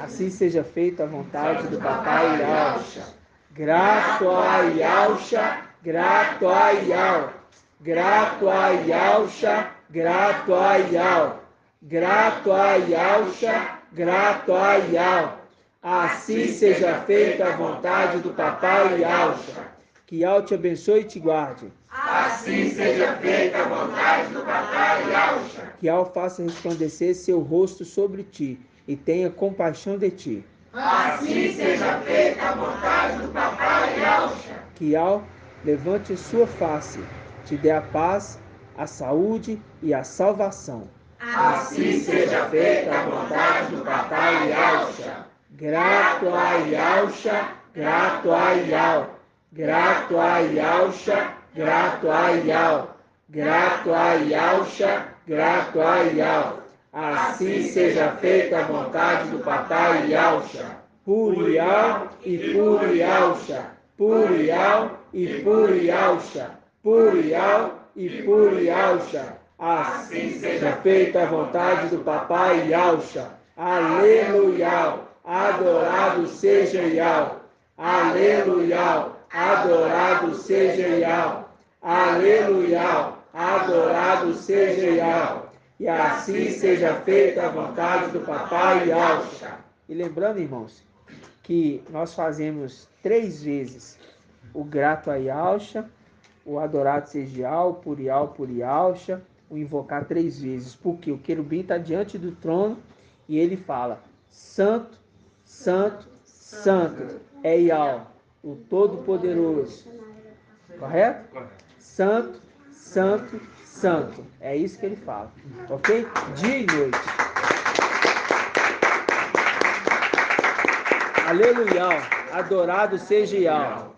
Assim seja feita a vontade do papai Yahshua. Grato a Yahshua, grato a Yahshua. Grato a Yahshua, grato a Yahshua. Grato a Yahshua, grato a Yahshua. Assim seja feita a vontade do papai Yahshua. Que Yahshua te abençoe e te guarde. Assim seja feita a vontade do papai Yahshua. Que Yahshua faça resplandecer seu rosto sobre ti e tenha compaixão de ti. Assim seja feita a vontade do papai Yahshua. Que Yahshua levante sua face, te dê a paz, a saúde e a salvação. Assim seja feita a vontade do papai Yahshua. Grato a Yahshua, grato a Yahshua. Grato a Yahshua, grato a Yahshua. Grato a Yahshua, grato a Yahshua. Assim seja feita a vontade do papai Yahshua. Por Yahshua e por Yahshua. Por Yahshua e por Yahshua. Por Yahshua e por Yahshua. Assim seja feita a vontade do papai Yahshua. Aleluia. Adorado seja Yahshua. Aleluia. Adorado seja Yahshua. Aleluia. Adorado seja Yahshua. E assim seja feita a vontade do papai Yahshua. E lembrando, irmãos, que nós fazemos 3 vezes o grato a Yahshua, o adorado seja Yahshua, por Yahshua, o invocar 3 vezes. Porque o querubim está diante do trono e ele fala: Santo, Santo, Santo é Yahshua, o Todo-Poderoso. Correto? Santo, Santo, Santo. É isso que ele fala. Ok? Dia e noite. Aleluia. Adorado seja Yahshua.